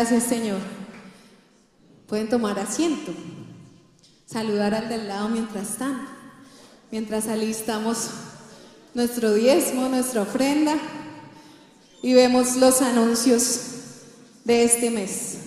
Gracias, Señor. Pueden tomar asiento. Saludar al del lado mientras tanto. Mientras alistamos nuestro diezmo, nuestra ofrenda y vemos los anuncios de este mes.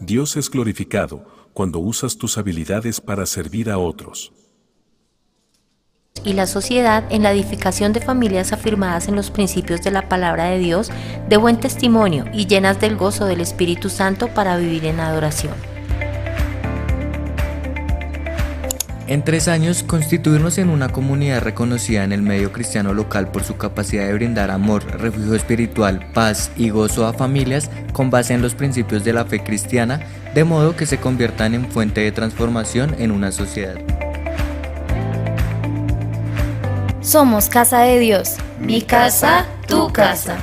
Dios es glorificado cuando usas tus habilidades para servir a otros. Y la sociedad en la edificación de familias afirmadas en los principios de la palabra de Dios, de buen testimonio y llenas del gozo del Espíritu Santo para vivir en adoración. En 3 años, constituirnos en una comunidad reconocida en el medio cristiano local por su capacidad de brindar amor, refugio espiritual, paz y gozo a familias con base en los principios de la fe cristiana, de modo que se conviertan en fuente de transformación en una sociedad. Somos Casa de Dios. Mi casa, tu casa.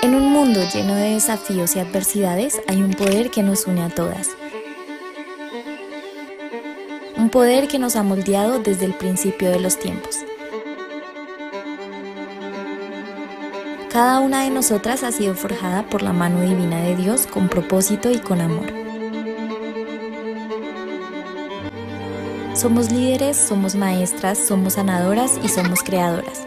En un mundo lleno de desafíos y adversidades, hay un poder que nos une a todas. Un poder que nos ha moldeado desde el principio de los tiempos. Cada una de nosotras ha sido forjada por la mano divina de Dios con propósito y con amor. Somos líderes, somos maestras, somos sanadoras y somos creadoras.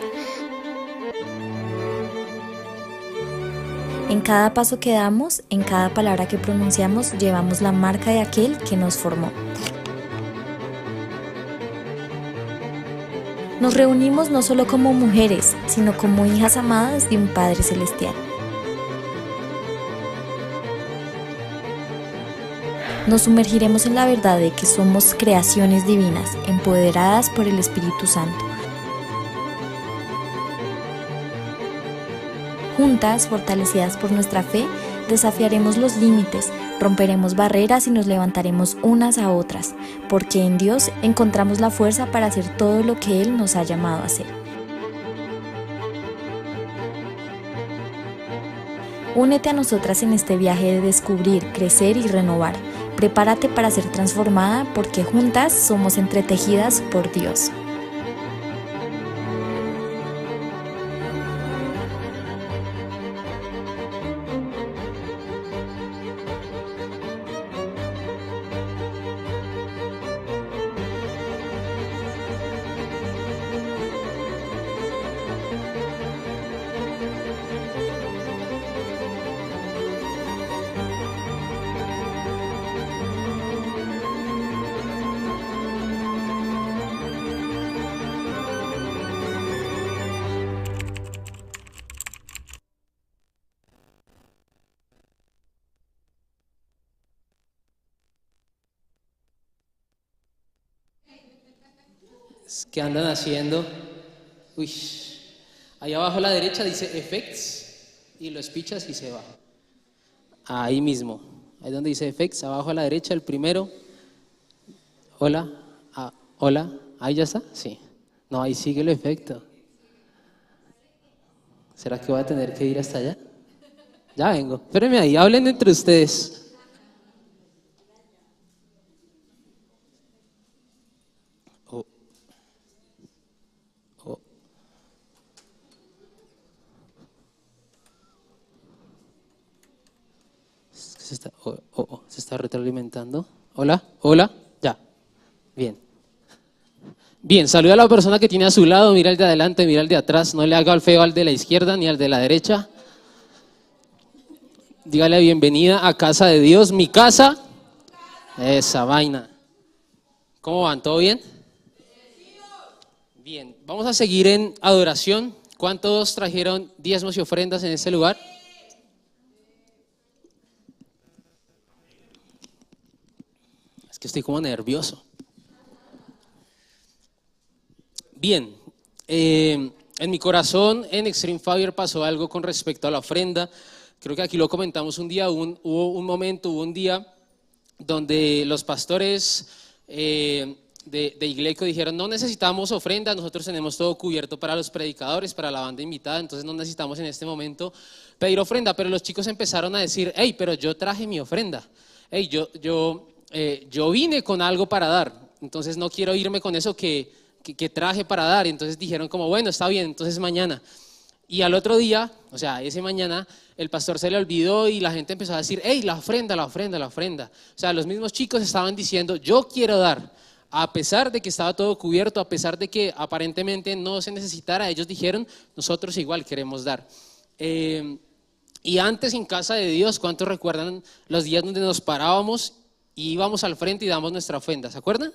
En cada paso que damos, en cada palabra que pronunciamos, llevamos la marca de aquel que nos formó. Nos reunimos no solo como mujeres, sino como hijas amadas de un Padre Celestial. Nos sumergiremos en la verdad de que somos creaciones divinas, empoderadas por el Espíritu Santo. Juntas, fortalecidas por nuestra fe, desafiaremos los límites, romperemos barreras y nos levantaremos unas a otras, porque en Dios encontramos la fuerza para hacer todo lo que Él nos ha llamado a hacer. Únete a nosotras en este viaje de descubrir, crecer y renovar. Prepárate para ser transformada, porque juntas somos entretejidas por Dios. ¿Qué andan haciendo? Uy, ahí abajo a la derecha dice Effects y lo espichas y se va. Ahí mismo, ahí donde dice Effects, abajo a la derecha, el primero. Hola, hola, ahí ya está, sí. No, ahí sigue el efecto. ¿Será que voy a tener que ir hasta allá? Ya vengo, espérenme ahí, hablen entre ustedes. Se está retroalimentando. Hola, hola, ya. Bien. Bien, saluda a la persona que tiene a su lado, mira al de adelante, mira al de atrás, no le haga el feo al de la izquierda ni al de la derecha. Dígale bienvenida a casa de Dios, mi casa. Esa vaina. ¿Cómo van? ¿Todo bien? Bien, vamos a seguir en adoración. ¿Cuántos trajeron diezmos y ofrendas en este lugar? Es que estoy como nervioso. Bien, en mi corazón en Extreme Fire pasó algo con respecto a la ofrenda. Creo que aquí lo comentamos un día, hubo un día donde los pastores de Igleco dijeron: no necesitamos ofrenda, nosotros tenemos todo cubierto para los predicadores, para la banda invitada, entonces no necesitamos en este momento pedir ofrenda. Pero los chicos empezaron a decir: hey, pero yo traje mi ofrenda, hey, yo vine con algo para dar, entonces no quiero irme con eso que traje para dar. Y entonces dijeron como: bueno, está bien, entonces mañana. Y al otro día, o sea, ese mañana, el pastor se le olvidó y la gente empezó a decir: hey, la ofrenda, la ofrenda, la ofrenda. O sea, los mismos chicos estaban diciendo: yo quiero dar. A pesar de que estaba todo cubierto, a pesar de que aparentemente no se necesitara, ellos dijeron: nosotros igual queremos dar. Y antes en casa de Dios, ¿cuántos recuerdan los días donde nos parábamos y íbamos al frente y damos nuestra ofrenda? ¿Se acuerdan?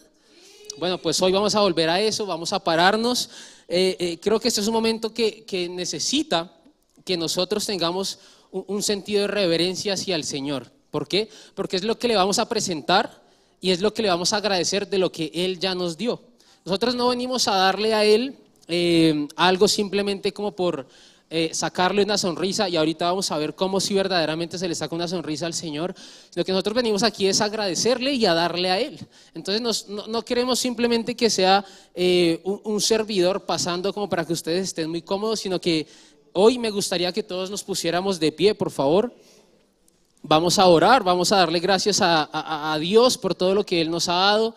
Bueno, pues hoy vamos a volver a eso, vamos a pararnos. Creo que este es un momento que necesita que nosotros tengamos un sentido de reverencia hacia el Señor. ¿Por qué? Porque es lo que le vamos a presentar y es lo que le vamos a agradecer de lo que Él ya nos dio. Nosotros no venimos a darle a Él algo simplemente como por sacarle una sonrisa, y ahorita vamos a ver cómo si verdaderamente se le saca una sonrisa al Señor, sino que nosotros venimos aquí es a agradecerle y a darle a Él. Entonces no queremos simplemente que sea un servidor pasando como para que ustedes estén muy cómodos, sino que hoy me gustaría que todos nos pusiéramos de pie, por favor. Vamos a orar, vamos a darle gracias a Dios por todo lo que Él nos ha dado.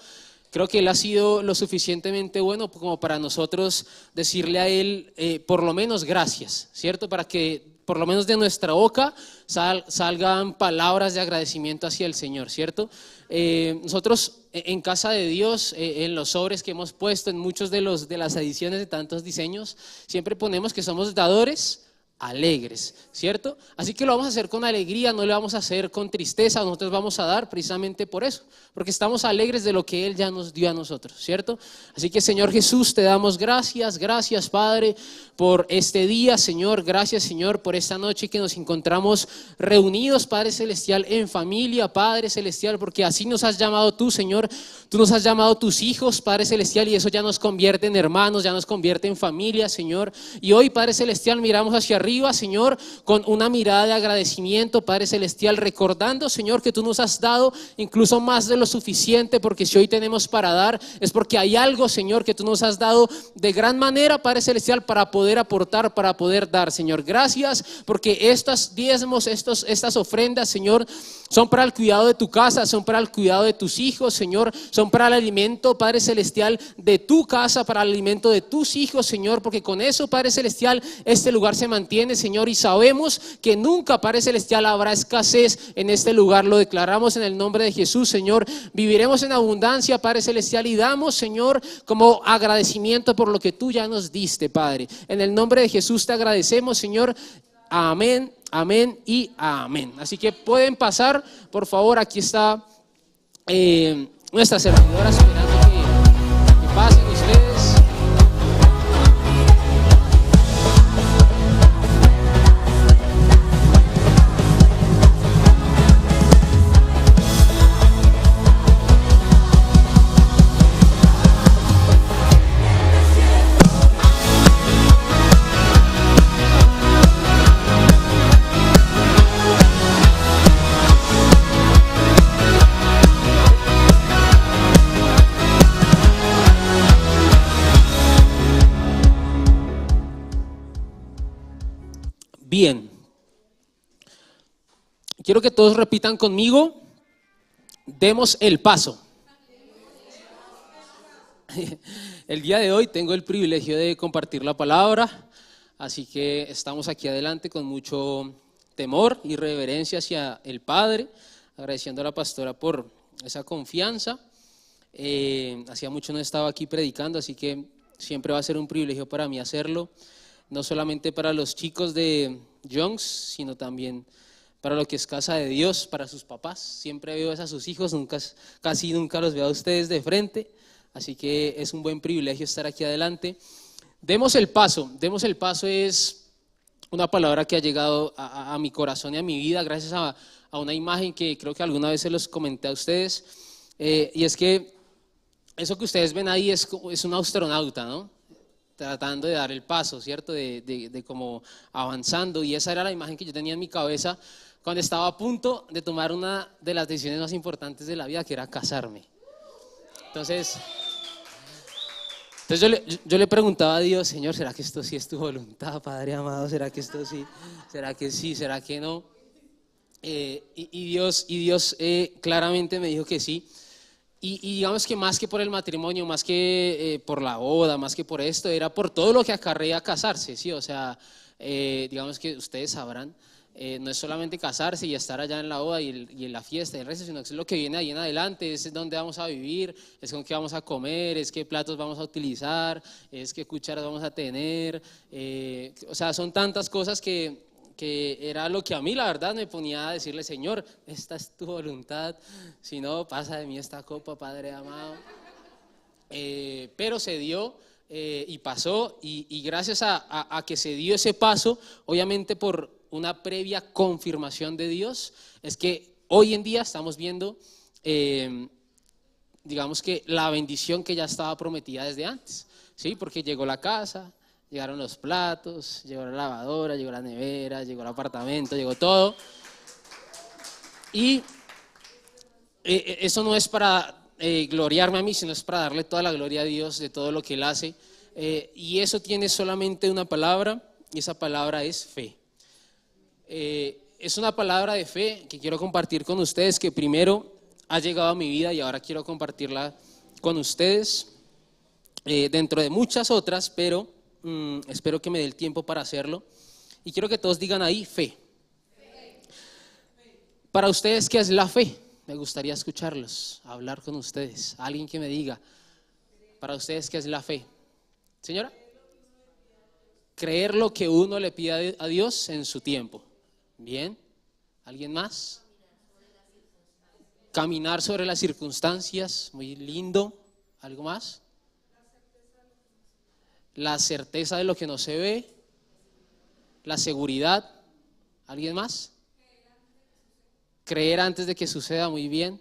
Creo que Él ha sido lo suficientemente bueno como para nosotros decirle a Él por lo menos gracias, ¿cierto? Para que por lo menos de nuestra boca salgan palabras de agradecimiento hacia el Señor, ¿cierto? Nosotros en casa de Dios, en los sobres que hemos puesto, en muchos de las ediciones de tantos diseños, siempre ponemos que somos dadores alegres, ¿cierto? Así que lo vamos a hacer con alegría, no lo vamos a hacer con tristeza. Nosotros vamos a dar precisamente por eso, porque estamos alegres de lo que Él ya nos dio a nosotros, ¿cierto? Así que Señor Jesús, te damos gracias, gracias Padre por este día, Señor, gracias Señor por esta noche que nos encontramos reunidos, Padre Celestial, en familia, Padre Celestial, porque así nos has llamado tú, Señor, tú nos has llamado tus hijos, Padre Celestial, y eso ya nos convierte en hermanos, ya nos convierte en familia, Señor. Y hoy, Padre Celestial, miramos hacia arriba, Señor, con una mirada de agradecimiento, Padre Celestial, recordando, Señor, que tú nos has dado incluso más de lo suficiente, porque si hoy tenemos para dar, es porque hay algo, Señor, que tú nos has dado de gran manera, Padre Celestial, para poder aportar, para poder dar, Señor. Gracias, porque estos diezmos, estas ofrendas, Señor, son para el cuidado de tu casa, son para el cuidado de tus hijos, Señor, son para el alimento, Padre Celestial, de tu casa, para el alimento de tus hijos, Señor, porque con eso, Padre Celestial, este lugar se mantiene, Señor, y sabemos que nunca, Padre Celestial, habrá escasez en este lugar. Lo declaramos en el nombre de Jesús, Señor. Viviremos en abundancia, Padre Celestial, y damos, Señor, como agradecimiento por lo que tú ya nos diste, Padre. En el nombre de Jesús te agradecemos, Señor. Amén, amén y amén. Así que pueden pasar, por favor. Aquí está nuestra servidora esperando que pasen ustedes. Bien, quiero que todos repitan conmigo, demos el paso. El día de hoy tengo el privilegio de compartir la palabra, así que estamos aquí adelante con mucho temor y reverencia hacia el Padre, agradeciendo a la pastora por esa confianza. Hacía mucho no estaba aquí predicando, así que siempre va a ser un privilegio para mí hacerlo, no solamente para los chicos de Youngs, sino también para lo que es casa de Dios, para sus papás. Siempre veo a sus hijos, casi nunca los veo a ustedes de frente, así que es un buen privilegio estar aquí adelante. Demos el paso es una palabra que ha llegado a mi corazón y a mi vida gracias a una imagen que creo que alguna vez se los comenté a ustedes, y es que eso que ustedes ven ahí es un astronauta, ¿no? Tratando de dar el paso, ¿cierto? De como avanzando, y esa era la imagen que yo tenía en mi cabeza cuando estaba a punto de tomar una de las decisiones más importantes de la vida, que era casarme. Entonces yo le preguntaba a Dios: Señor, ¿será que esto sí es tu voluntad, Padre amado? ¿Será que esto sí? ¿Será que sí? ¿Será que no? Y Dios claramente me dijo que sí. Y digamos que más que por el matrimonio, más que por la boda, más que por esto, era por todo lo que acarrea casarse, ¿sí? O sea, digamos que ustedes sabrán, no es solamente casarse y estar allá en la boda y en la fiesta y el resto, sino que es lo que viene ahí en adelante, es dónde vamos a vivir, es con qué vamos a comer, es qué platos vamos a utilizar, es qué cucharas vamos a tener, o sea, son tantas cosas que era lo que a mí la verdad me ponía a decirle: Señor, esta es tu voluntad, si no, pasa de mí esta copa, Padre amado. Pero se dio y pasó, y gracias a que se dio ese paso, obviamente por una previa confirmación de Dios, es que hoy en día estamos viendo, digamos que la bendición que ya estaba prometida desde antes, ¿sí? Porque llegó la casa, llegaron los platos, llegó la lavadora, llegó la nevera, llegó el apartamento, llegó todo. Y eso no es para gloriarme a mí, sino es para darle toda la gloria a Dios de todo lo que Él hace. Y eso tiene solamente una palabra, y esa palabra es fe. Es una palabra de fe que quiero compartir con ustedes, que primero ha llegado a mi vida y ahora quiero compartirla con ustedes, dentro de muchas otras, pero espero que me dé el tiempo para hacerlo. Y quiero que todos digan ahí: fe. Para ustedes, ¿qué es la fe? Me gustaría escucharlos, hablar con ustedes. Alguien que me diga, para ustedes, ¿qué es la fe? Señora, creer lo que uno le pide a Dios en su tiempo. Bien, ¿alguien más? Caminar sobre las circunstancias, muy lindo. ¿Algo más? La certeza de lo que no se ve, la seguridad. ¿Alguien más? Creer antes de que suceda, muy bien.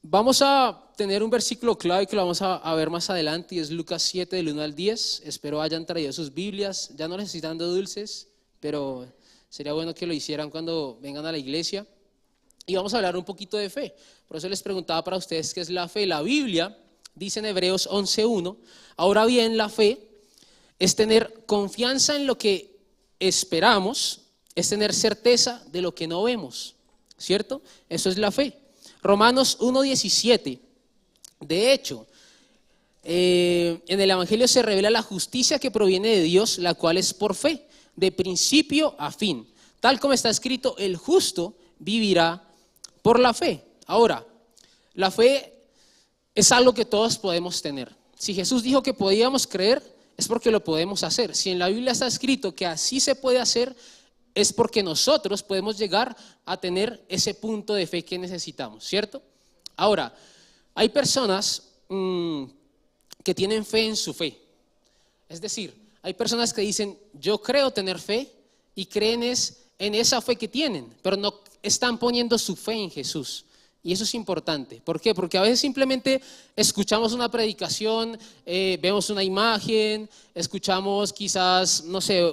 Vamos a tener un versículo clave que lo vamos a ver más adelante, y es Lucas 7 del 1 al 10. Espero hayan traído sus Biblias, ya no les estoy dando dulces, pero sería bueno que lo hicieran cuando vengan a la iglesia. Y vamos a hablar un poquito de fe. Por eso les preguntaba para ustedes qué es la fe. La Biblia dice en Hebreos 11:1, ahora bien, la fe es tener confianza en lo que esperamos, es tener certeza de lo que no vemos, ¿cierto? Eso es la fe. Romanos 1:17, de hecho, en el Evangelio se revela la justicia que proviene de Dios, la cual es por fe, de principio a fin. Tal como está escrito, el justo vivirá por la fe. Ahora, la fe es algo que todos podemos tener. Si Jesús dijo que podíamos creer, es porque lo podemos hacer. Si en la Biblia está escrito que así se puede hacer, es porque nosotros podemos llegar a tener ese punto de fe que necesitamos, ¿cierto? Ahora, hay personas que tienen fe en su fe. Es decir, hay personas que dicen: yo creo tener fe, y creen en esa fe que tienen, pero no están poniendo su fe en Jesús. Y eso es importante. ¿Por qué? Porque a veces simplemente escuchamos una predicación, vemos una imagen, escuchamos quizás, no sé,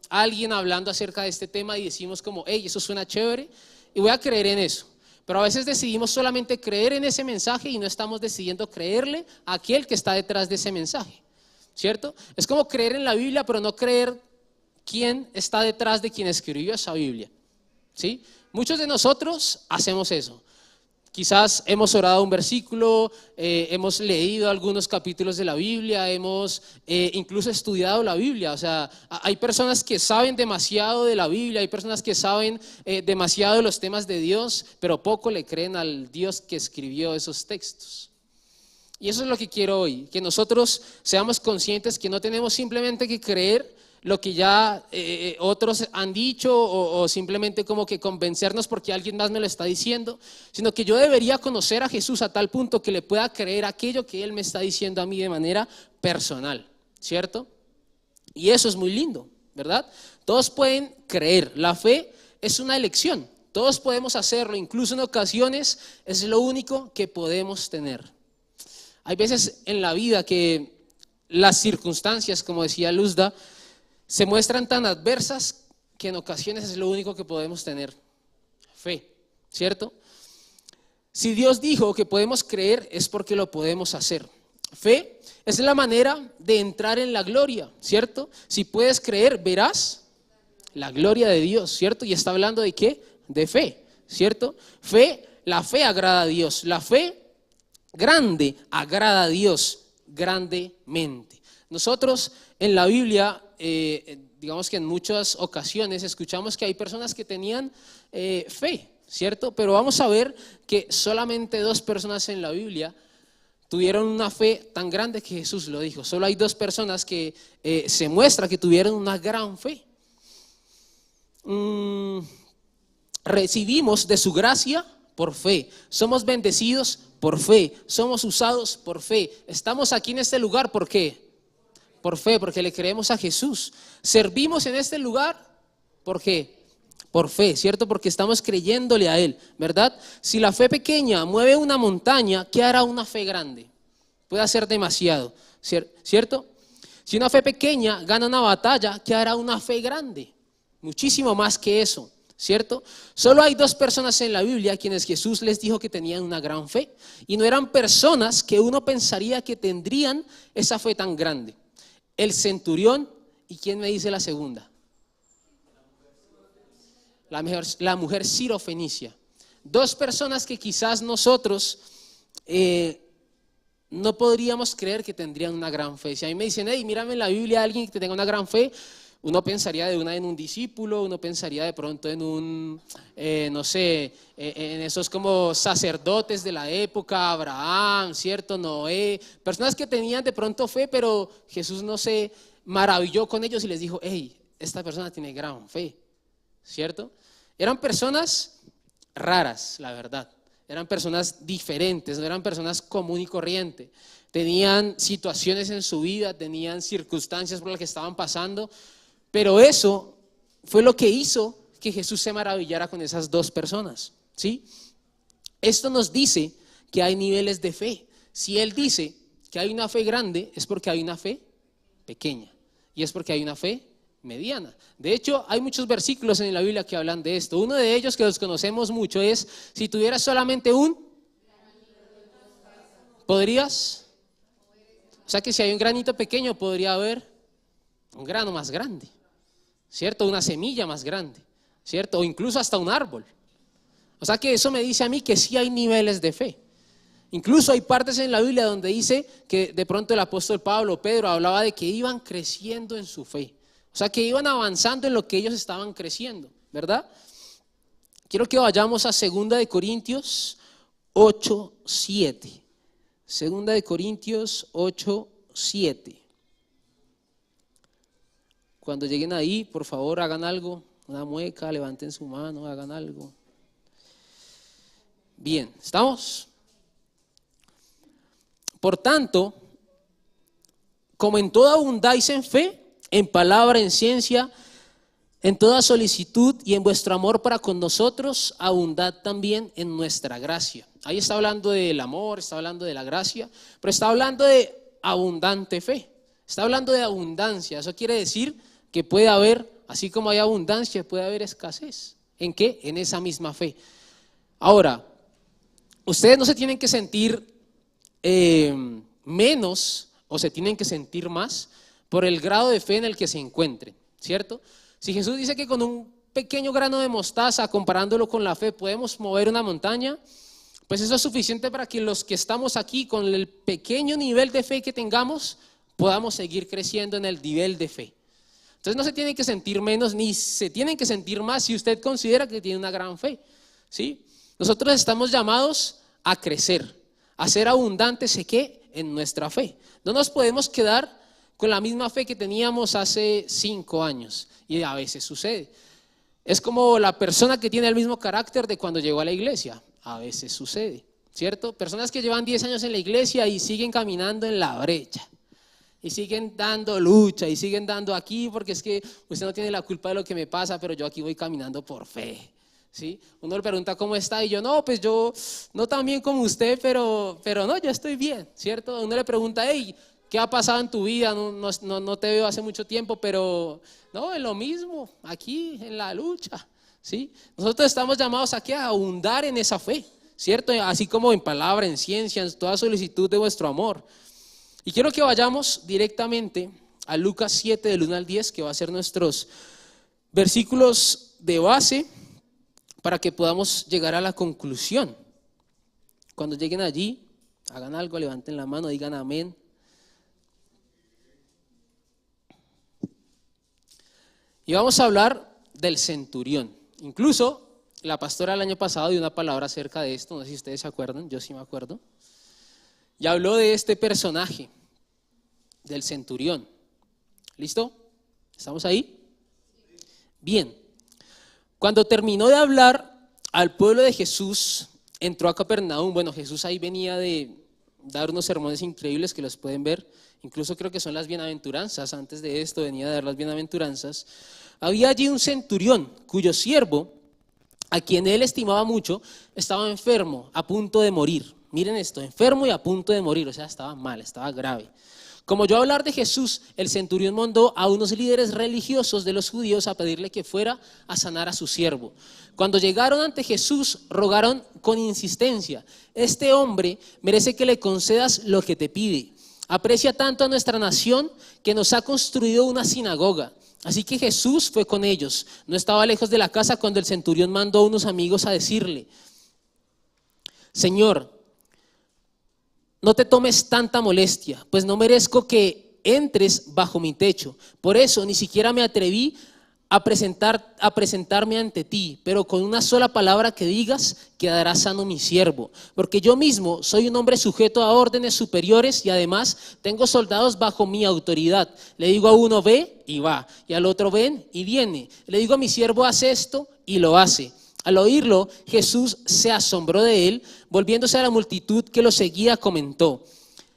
alguien hablando acerca de este tema y decimos como: hey, eso suena chévere y voy a creer en eso. Pero a veces decidimos solamente creer en ese mensaje y no estamos decidiendo creerle a aquel que está detrás de ese mensaje, ¿cierto? Es como creer en la Biblia, pero no creer quién está detrás de quien escribió esa Biblia. ¿Sí? Muchos de nosotros hacemos eso. Quizás hemos orado un versículo, hemos leído algunos capítulos de la Biblia, hemos incluso estudiado la Biblia. O sea, hay personas que saben demasiado de la Biblia, hay personas que saben demasiado de los temas de Dios, pero poco le creen al Dios que escribió esos textos. Y eso es lo que quiero hoy, que nosotros seamos conscientes que no tenemos simplemente que creer lo que ya otros han dicho o simplemente como que convencernos porque alguien más me lo está diciendo, sino que yo debería conocer a Jesús a tal punto que le pueda creer aquello que Él me está diciendo a mí de manera personal, ¿cierto? Y eso es muy lindo, ¿verdad? Todos pueden creer, la fe es una elección, todos podemos hacerlo, incluso en ocasiones es lo único que podemos tener. Hay veces en la vida que las circunstancias, como decía Luzda, se muestran tan adversas que en ocasiones es lo único que podemos tener, fe, ¿cierto? Si Dios dijo que podemos creer es porque lo podemos hacer. Fe es la manera de entrar en la gloria, ¿cierto? Si puedes creer, verás la gloria de Dios, ¿cierto? Y está hablando de ¿qué? De fe, ¿cierto? Fe, la fe agrada a Dios, la fe grande agrada a Dios grandemente. Nosotros en la Biblia, digamos que en muchas ocasiones escuchamos que hay personas que tenían fe, ¿cierto? Pero vamos a ver que solamente 2 personas en la Biblia tuvieron una fe tan grande que Jesús lo dijo. Solo hay 2 personas que se muestra que tuvieron una gran fe. Recibimos de su gracia por fe, somos bendecidos por fe, somos usados por fe, estamos aquí en este lugar, ¿por qué? Por fe, porque le creemos a Jesús. Servimos en este lugar, ¿por qué? Por fe, ¿cierto? Porque estamos creyéndole a Él, ¿verdad? Si la fe pequeña mueve una montaña, ¿qué hará una fe grande? Puede hacer demasiado, ¿cierto? Si una fe pequeña gana una batalla, ¿qué hará una fe grande? Muchísimo más que eso, ¿cierto? Solo hay 2 personas en la Biblia a quienes Jesús les dijo que tenían una gran fe, y no eran personas que uno pensaría que tendrían esa fe tan grande. El centurión, ¿y quién me dice la segunda? La mujer sirofenicia. 2 personas que quizás nosotros no podríamos creer que tendrían una gran fe. Si a mí me dicen, hey, mírame en la Biblia alguien que tenga una gran fe, uno pensaría en un discípulo, uno pensaría de pronto en un, no sé, en esos como sacerdotes de la época, Abraham, ¿cierto? Noé, personas que tenían de pronto fe, pero Jesús no se maravilló con ellos y les dijo, hey, esta persona tiene gran fe, ¿cierto? Eran personas raras, la verdad, eran personas diferentes, no eran personas común y corriente, tenían situaciones en su vida, tenían circunstancias por las que estaban pasando. Pero eso fue lo que hizo que Jesús se maravillara con esas 2 personas, ¿sí? Esto nos dice que hay niveles de fe. Si Él dice que hay una fe grande, es porque hay una fe pequeña y es porque hay una fe mediana. De hecho, hay muchos versículos en la Biblia que hablan de esto. Uno de ellos que los conocemos mucho es, si tuvieras solamente ¿podrías? O sea que si hay un granito pequeño, podría haber un grano más grande, ¿cierto? Una semilla más grande, ¿cierto? O incluso hasta un árbol. O sea que eso me dice a mí que sí hay niveles de fe. Incluso hay partes en la Biblia donde dice que de pronto el apóstol Pablo, Pedro, hablaba de que iban creciendo en su fe. O sea que iban avanzando en lo que ellos estaban creciendo, ¿verdad? Quiero que vayamos a 2 de Corintios 8:7. 2 de Corintios 8:7. Cuando lleguen ahí, por favor, hagan algo, una mueca, levanten su mano, hagan algo. Bien, ¿estamos? Por tanto, como en todo abundáis en fe, en palabra, en ciencia, en toda solicitud y en vuestro amor para con nosotros, abundad también en nuestra gracia. Ahí está hablando del amor, está hablando de la gracia, pero está hablando de abundante fe, está hablando de abundancia. Eso quiere decir que puede haber, así como hay abundancia, puede haber escasez. ¿En qué? En esa misma fe. Ahora, ustedes no se tienen que sentir menos o se tienen que sentir más por el grado de fe en el que se encuentren, ¿cierto? Si Jesús dice que con un pequeño grano de mostaza, comparándolo con la fe, podemos mover una montaña, pues eso es suficiente para que los que estamos aquí, con el pequeño nivel de fe que tengamos, podamos seguir creciendo en el nivel de fe. Entonces no se tienen que sentir menos ni se tienen que sentir más si usted considera que tiene una gran fe, ¿sí? Nosotros estamos llamados a crecer, a ser abundantes en nuestra fe. No nos podemos quedar con la misma fe que teníamos hace 5 años, y a veces sucede. Es como la persona que tiene el mismo carácter de cuando llegó a la iglesia, a veces sucede, ¿cierto? Personas que llevan 10 años en la iglesia y siguen caminando en la brecha. Y siguen dando lucha y siguen dando aquí, porque es que usted no tiene la culpa de lo que me pasa, pero yo aquí voy caminando por fe, ¿sí? Uno le pregunta cómo está y yo, no, pues yo no tan bien como usted, pero no, yo estoy bien, ¿cierto? Uno le pregunta, hey, ¿qué ha pasado en tu vida? No te veo hace mucho tiempo, pero no, es lo mismo, aquí en la lucha, ¿sí? Nosotros estamos llamados aquí a abundar en esa fe, ¿cierto? Así como en palabra, en ciencia, en toda solicitud de vuestro amor. Y quiero que vayamos directamente a Lucas 7, del 1 al 10, que va a ser nuestros versículos de base para que podamos llegar a la conclusión. Cuando lleguen allí, hagan algo, levanten la mano, digan amén. Y vamos a hablar del centurión. Incluso la pastora el año pasado dio una palabra acerca de esto, no sé si ustedes se acuerdan, yo sí me acuerdo. Y habló de este personaje, del centurión. ¿Listo? ¿Estamos ahí? Bien. Cuando terminó de hablar al pueblo de Jesús, entró a Capernaum. Bueno, Jesús ahí venía de dar unos sermones increíbles que los pueden ver. Incluso creo que son las bienaventuranzas. Antes de esto venía a dar las bienaventuranzas. Había allí un centurión cuyo siervo, a quien él estimaba mucho, estaba enfermo, a punto de morir. Miren esto, enfermo y a punto de morir, o sea, estaba mal, estaba grave. Como oyó hablar de Jesús, el centurión mandó a unos líderes religiosos de los judíos a pedirle que fuera a sanar a su siervo. Cuando llegaron ante Jesús, rogaron con insistencia: este hombre merece que le concedas lo que te pide. Aprecia tanto a nuestra nación que nos ha construido una sinagoga. Así que Jesús fue con ellos. No estaba lejos de la casa cuando el centurión mandó a unos amigos a decirle: Señor, no te tomes tanta molestia, pues no merezco que entres bajo mi techo. Por eso ni siquiera me atreví a presentarme ante ti, pero con una sola palabra que digas, quedará sano mi siervo. Porque yo mismo soy un hombre sujeto a órdenes superiores y además tengo soldados bajo mi autoridad. Le digo a uno, ve, y va, y al otro, ven, y viene. Le digo a mi siervo, haz esto, y lo hace. Al oírlo, Jesús se asombró de él. Volviéndose a la multitud que lo seguía, comentó: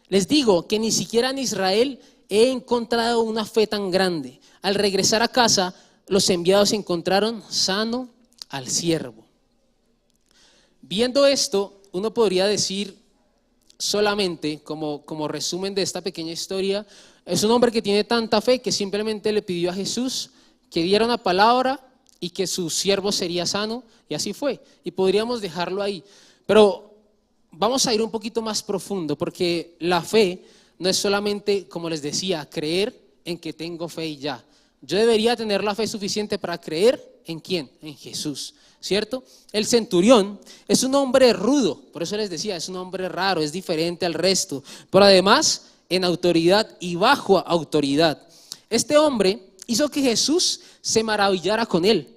les digo que ni siquiera en Israel he encontrado una fe tan grande. Al regresar a casa, los enviados encontraron sano al siervo. Viendo esto, uno podría decir solamente, como resumen de esta pequeña historia, es un hombre que tiene tanta fe que simplemente le pidió a Jesús que diera una palabra y que su siervo sería sano, y así fue. Y podríamos dejarlo ahí. Pero vamos a ir un poquito más profundo, porque la fe no es solamente, como les decía, creer en que tengo fe y ya. Yo debería tener la fe suficiente para creer ¿en quién? En Jesús, ¿cierto? El centurión es un hombre rudo, por eso les decía, es un hombre raro, es diferente al resto, pero además en autoridad y bajo autoridad. Este hombre hizo que Jesús se maravillara con él,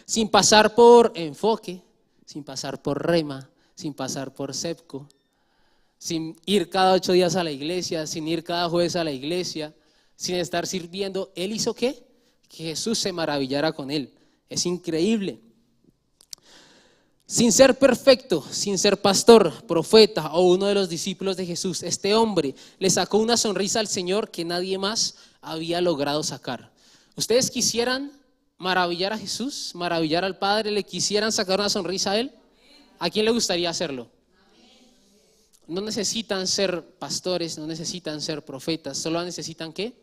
sin pasar por enfoque, sin pasar por rema, sin pasar por sepco, sin ir cada 8 días a la iglesia, sin ir cada jueves a la iglesia, sin estar sirviendo. Él hizo ¿qué? Que Jesús se maravillara con él. Es increíble. Sin ser perfecto, sin ser pastor, profeta o uno de los discípulos de Jesús, este hombre le sacó una sonrisa al Señor que nadie más había logrado sacar. ¿Ustedes quisieran maravillar a Jesús, maravillar al Padre? ¿Le quisieran sacar una sonrisa a Él? ¿A quién le gustaría hacerlo? No necesitan ser pastores, no necesitan ser profetas, solo necesitan ¿qué?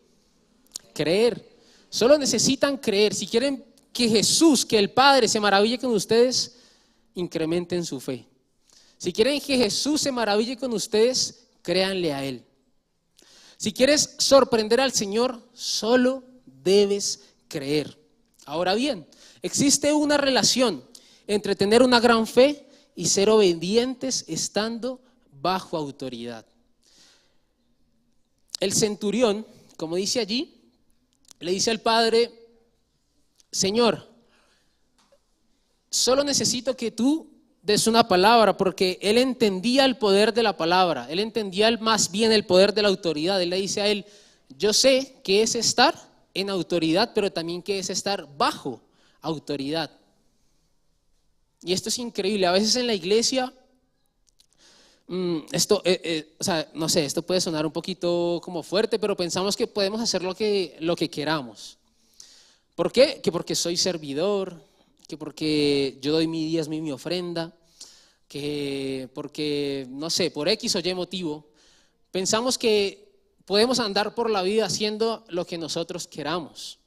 Creer. Solo necesitan creer. Si quieren que Jesús, que el Padre se maraville con ustedes, incrementen su fe. Si quieren que Jesús se maraville con ustedes, créanle a Él. Si quieres sorprender al Señor, solo debes creer. Ahora bien, existe una relación entre tener una gran fe y ser obedientes estando bajo autoridad. El centurión, como dice allí, le dice al padre: Señor, solo necesito que tú des una palabra, porque él entendía el poder de la palabra, él entendía más bien el poder de la autoridad. Él le dice a él: yo sé que es estar en autoridad, pero también que es estar bajo autoridad. Y esto es increíble. A veces en la iglesia, no sé, esto puede sonar un poquito como fuerte, pero pensamos que podemos hacer lo que queramos. ¿Por qué? Que porque soy servidor, que porque yo doy mi diezmo y mi ofrenda, que porque, no sé, por X o Y motivo, pensamos que podemos andar por la vida haciendo lo que nosotros queramos.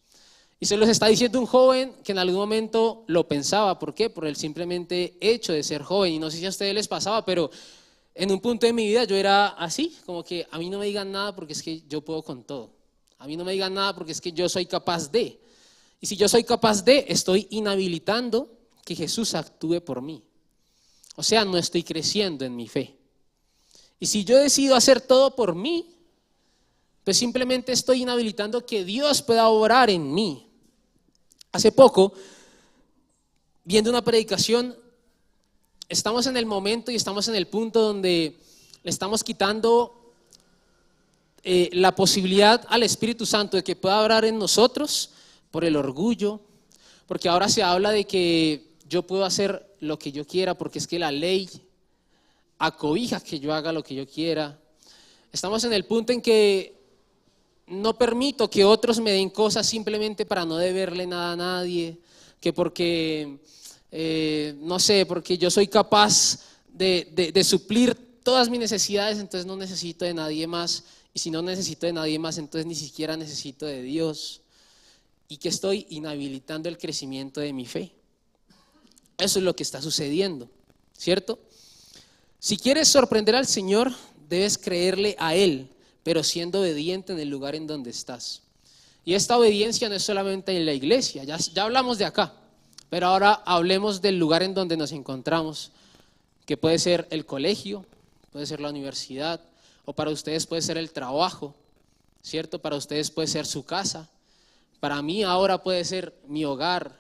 Y se los está diciendo un joven que en algún momento lo pensaba. ¿Por qué? Por el simplemente hecho de ser joven. Y no sé si a ustedes les pasaba, pero en un punto de mi vida yo era así, como que a mí no me digan nada porque es que yo puedo con todo. A mí no me digan nada porque es que yo soy capaz de. Y si yo soy capaz de, estoy inhabilitando que Jesús actúe por mí. O sea, no estoy creciendo en mi fe. Y si yo decido hacer todo por mí, pues simplemente estoy inhabilitando que Dios pueda obrar en mí. Hace poco, viendo una predicación, estamos en el momento y estamos en el punto donde le estamos quitando la posibilidad al Espíritu Santo de que pueda obrar en nosotros por el orgullo, porque ahora se habla de que yo puedo hacer lo que yo quiera porque es que la ley acobija que yo haga lo que yo quiera. Estamos en el punto en que no permito que otros me den cosas simplemente para no deberle nada a nadie, que porque, no sé, porque yo soy capaz de suplir todas mis necesidades, entonces no necesito de nadie más, y si no necesito de nadie más, entonces ni siquiera necesito de Dios, y que estoy inhabilitando el crecimiento de mi fe. Eso es lo que está sucediendo, ¿cierto? Si quieres sorprender al Señor, debes creerle a Él, pero siendo obediente en el lugar en donde estás. Y esta obediencia no es solamente en la iglesia, ya hablamos de acá, pero ahora hablemos del lugar en donde nos encontramos, que puede ser el colegio, puede ser la universidad, o para ustedes puede ser el trabajo, ¿cierto? Para ustedes puede ser su casa, para mí ahora puede ser mi hogar.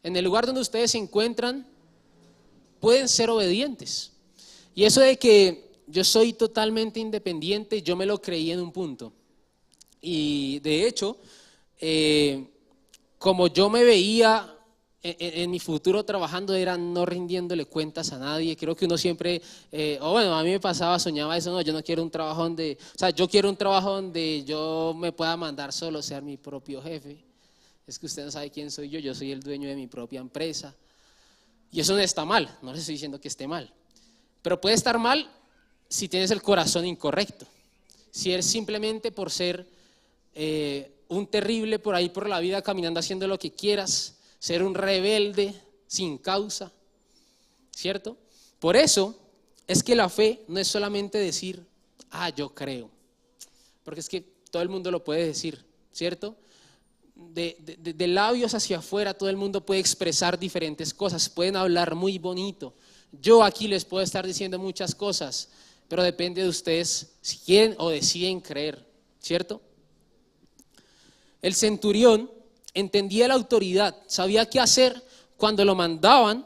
En el lugar donde ustedes se encuentran, pueden ser obedientes. Y eso de que yo soy totalmente independiente, yo me lo creí en un punto. Y de hecho, como yo me veía en mi futuro trabajando, era no rindiéndole cuentas a nadie. Creo que uno siempre, a mí me pasaba, soñaba eso, no, yo no quiero un trabajo donde, yo quiero un trabajo donde yo me pueda mandar solo, ser mi propio jefe. Es que usted no sabe quién soy yo soy el dueño de mi propia empresa. Y eso no está mal, no les estoy diciendo que esté mal. Pero puede estar mal si tienes el corazón incorrecto, si eres simplemente por ser un terrible por ahí por la vida caminando haciendo lo que quieras, ser un rebelde sin causa, ¿cierto? Por eso es que la fe no es solamente decir, yo creo, porque es que todo el mundo lo puede decir, ¿cierto? De labios hacia afuera todo el mundo puede expresar diferentes cosas, pueden hablar muy bonito. Yo aquí les puedo estar diciendo muchas cosas, pero depende de ustedes si quieren o deciden creer, ¿cierto? El centurión entendía la autoridad, sabía qué hacer cuando lo mandaban,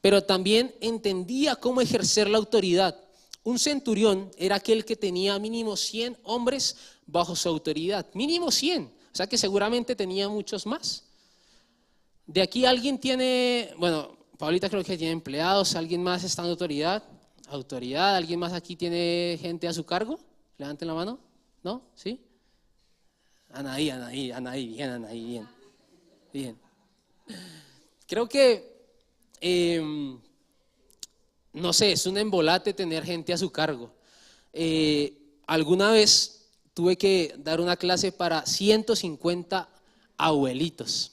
pero también entendía cómo ejercer la autoridad. Un centurión era aquel que tenía mínimo 100 hombres bajo su autoridad, mínimo 100, o sea que seguramente tenía muchos más. De aquí alguien tiene, Paulita creo que tiene empleados, ¿alguien más está en autoridad? Autoridad, ¿alguien más aquí tiene gente a su cargo? Levanten la mano, ¿no? ¿Sí? Anaí, bien. Creo que, no sé, es un embolate tener gente a su cargo. Alguna vez tuve que dar una clase para 150 abuelitos.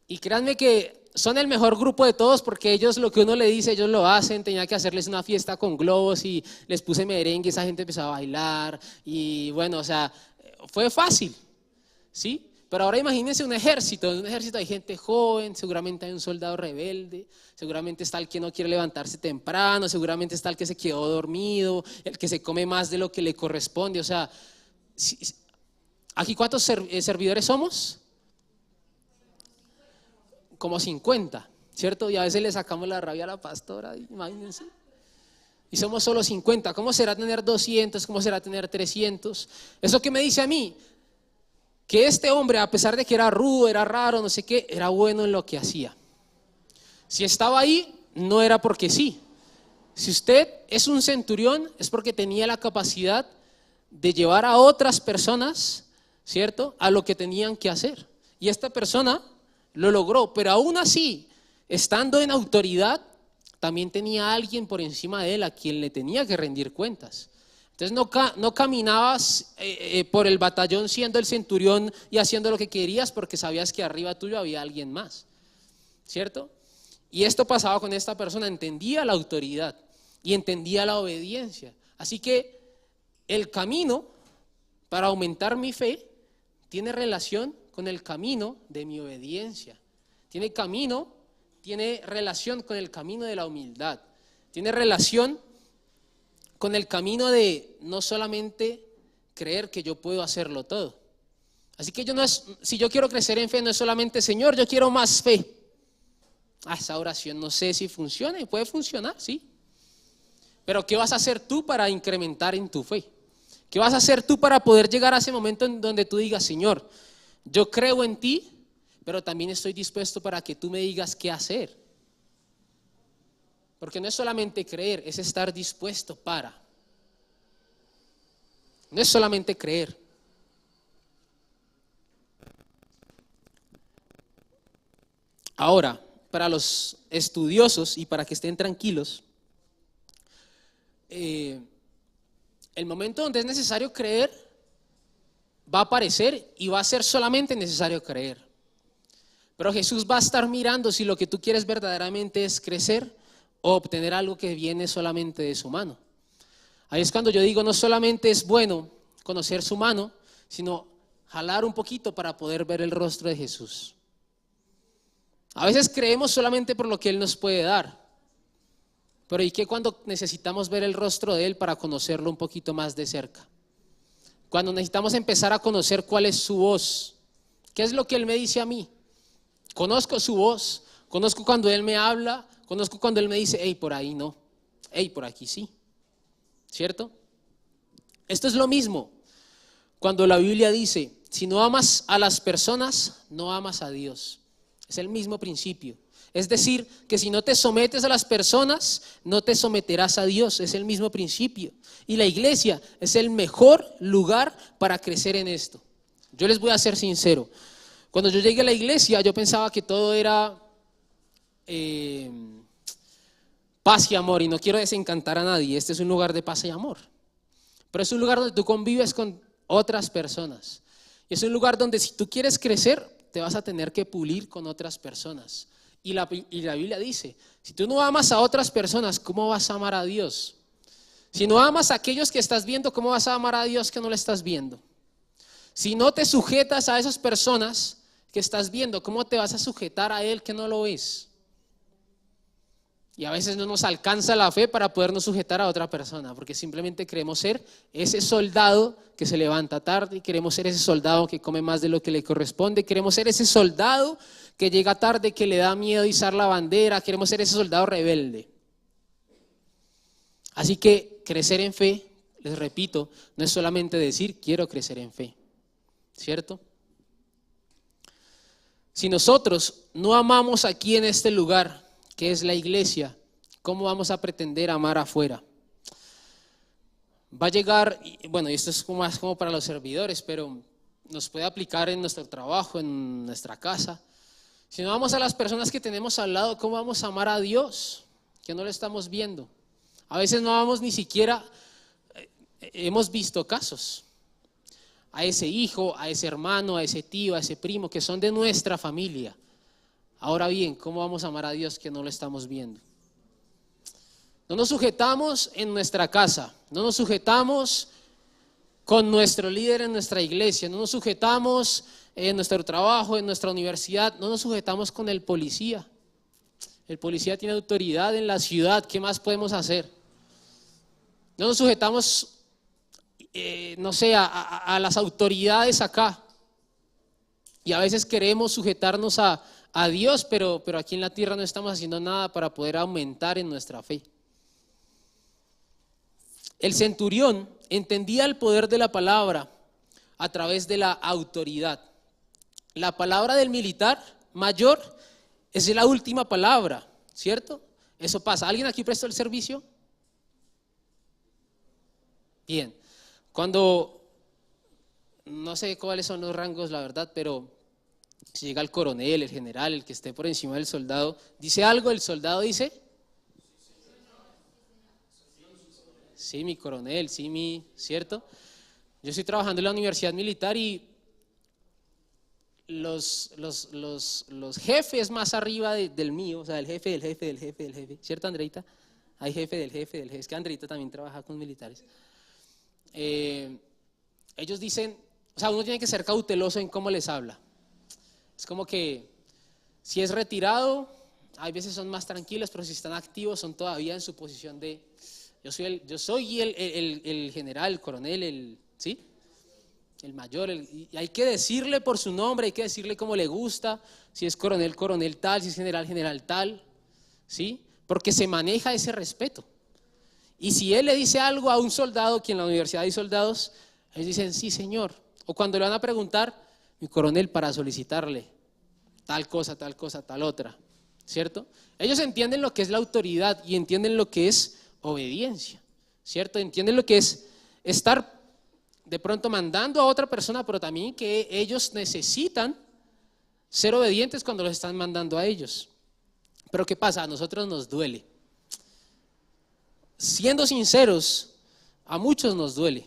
Y créanme que son el mejor grupo de todos porque ellos lo que uno le dice, ellos lo hacen. Tenía que hacerles una fiesta con globos y les puse merengue, esa gente empezó a bailar y fue fácil. ¿sí? Pero ahora imagínense un ejército. En un ejército hay gente joven, seguramente hay un soldado rebelde, seguramente está el que no quiere levantarse temprano, seguramente está el que se quedó dormido, el que se come más de lo que le corresponde. O sea, ¿aquí cuántos servidores somos? Como 50, ¿cierto? Y a veces le sacamos la rabia a la pastora, imagínense. Y somos solo 50. ¿Cómo será tener 200? ¿Cómo será tener 300? ¿Eso qué me dice a mí? Que este hombre, a pesar de que era rudo, era raro, no sé qué, era bueno en lo que hacía. Si estaba ahí, no era porque sí. Si usted es un centurión, es porque tenía la capacidad de llevar a otras personas, ¿cierto?, a lo que tenían que hacer. Y esta persona lo logró, pero aún así, estando en autoridad, también tenía a alguien por encima de él a quien le tenía que rendir cuentas. Entonces no caminabas por el batallón siendo el centurión y haciendo lo que querías porque sabías que arriba tuyo había alguien más, ¿cierto? Y esto pasaba con esta persona, entendía la autoridad y entendía la obediencia. Así que el camino para aumentar mi fe tiene relación con el camino de mi obediencia. Tiene relación con el camino de la humildad. Tiene relación con el camino de no solamente creer que yo puedo hacerlo todo. Así que si yo quiero crecer en fe, no es solamente, Señor, yo quiero más fe. Esa oración no sé si funciona, y puede funcionar, sí. Pero ¿qué vas a hacer tú para incrementar en tu fe? ¿Qué vas a hacer tú para poder llegar a ese momento en donde tú digas, Señor, yo creo en ti, pero también estoy dispuesto para que tú me digas qué hacer? Porque no es solamente creer, es estar dispuesto para. No es solamente creer. Ahora, para los estudiosos y para que estén tranquilos, el momento donde es necesario creer va a aparecer y va a ser solamente necesario creer. Pero Jesús va a estar mirando si lo que tú quieres verdaderamente es crecer o obtener algo que viene solamente de su mano. Ahí es cuando yo digo, no solamente es bueno conocer su mano, sino jalar un poquito para poder ver el rostro de Jesús. A veces creemos solamente por lo que Él nos puede dar, pero ¿y qué cuando necesitamos ver el rostro de Él para conocerlo un poquito más de cerca? Cuando necesitamos empezar a conocer cuál es su voz, ¿qué es lo que Él me dice a mí? Conozco su voz, conozco cuando Él me habla, conozco cuando Él me dice, hey, por ahí no, hey, por aquí sí, ¿cierto? Esto es lo mismo cuando la Biblia dice, si no amas a las personas, no amas a Dios. Es el mismo principio. Es decir, que si no te sometes a las personas, no te someterás a Dios. Es el mismo principio. Y la iglesia es el mejor lugar para crecer en esto. Yo les voy a ser sincero. Cuando yo llegué a la iglesia, yo pensaba que todo era paz y amor, y no quiero desencantar a nadie. Este es un lugar de paz y amor, pero es un lugar donde tú convives con otras personas, y es un lugar donde si tú quieres crecer te vas a tener que pulir con otras personas, y la Biblia dice, si tú no amas a otras personas, ¿cómo vas a amar a Dios? Si no amas a aquellos que estás viendo, ¿cómo vas a amar a Dios que no le estás viendo? Si no te sujetas a esas personas que estás viendo, ¿cómo te vas a sujetar a Él que no lo ves? Y a veces no nos alcanza la fe para podernos sujetar a otra persona, porque simplemente queremos ser ese soldado que se levanta tarde, queremos ser ese soldado que come más de lo que le corresponde, queremos ser ese soldado que llega tarde, que le da miedo izar la bandera, queremos ser ese soldado rebelde. Así que crecer en fe, les repito, no es solamente decir quiero crecer en fe, ¿cierto? Si nosotros no amamos aquí en este lugar, que es la iglesia, ¿cómo vamos a pretender amar afuera? Va a llegar, bueno, y esto es más como para los servidores, pero nos puede aplicar en nuestro trabajo, en nuestra casa. Si no vamos a las personas que tenemos al lado, ¿cómo vamos a amar a Dios? Que no lo estamos viendo. A veces no vamos ni siquiera, hemos visto casos, a ese hijo, a ese hermano, a ese tío, a ese primo, que son de nuestra familia. Ahora bien, ¿cómo vamos a amar a Dios que no lo estamos viendo? No nos sujetamos en nuestra casa, no nos sujetamos con nuestro líder en nuestra iglesia, no nos sujetamos en nuestro trabajo, en nuestra universidad, no nos sujetamos con el policía. El policía tiene autoridad en la ciudad, ¿qué más podemos hacer? No nos sujetamos, no sé, a las autoridades acá. Y a veces queremos sujetarnos a Dios, pero aquí en la tierra no estamos haciendo nada para poder aumentar en nuestra fe. El centurión entendía el poder de la palabra a través de la autoridad. La palabra del militar mayor es la última palabra, ¿cierto? Eso pasa. ¿Alguien aquí prestó el servicio? Bien. Cuando, no sé cuáles son los rangos, la verdad, pero si llega el coronel, el general, el que esté por encima del soldado, dice algo, el soldado dice: sí, mi coronel, sí, ¿cierto? Yo estoy trabajando en la universidad militar y los jefes más arriba del mío, o sea, el jefe del jefe del jefe del jefe, ¿cierto, Andreita? Hay jefe del jefe del jefe, es que Andreita también trabaja con militares. Ellos dicen, o sea, uno tiene que ser cauteloso en cómo les habla. Es como que si es retirado, hay veces son más tranquilos, pero si están activos son todavía en su posición de yo soy el general, el coronel, ¿sí? El mayor, y hay que decirle por su nombre, hay que decirle cómo le gusta, si es coronel, coronel tal, si es general, general tal, ¿sí? Porque se maneja ese respeto. Y si él le dice algo a un soldado, que en la universidad hay soldados, ellos dicen, sí, señor. O cuando le van a preguntar, mi coronel, para solicitarle tal cosa, tal otra, ¿cierto? Ellos entienden lo que es la autoridad y entienden lo que es obediencia, ¿cierto? Entienden lo que es estar de pronto mandando a otra persona, pero también que ellos necesitan ser obedientes cuando los están mandando a ellos. Pero ¿qué pasa? A nosotros nos duele. Siendo sinceros, a muchos nos duele,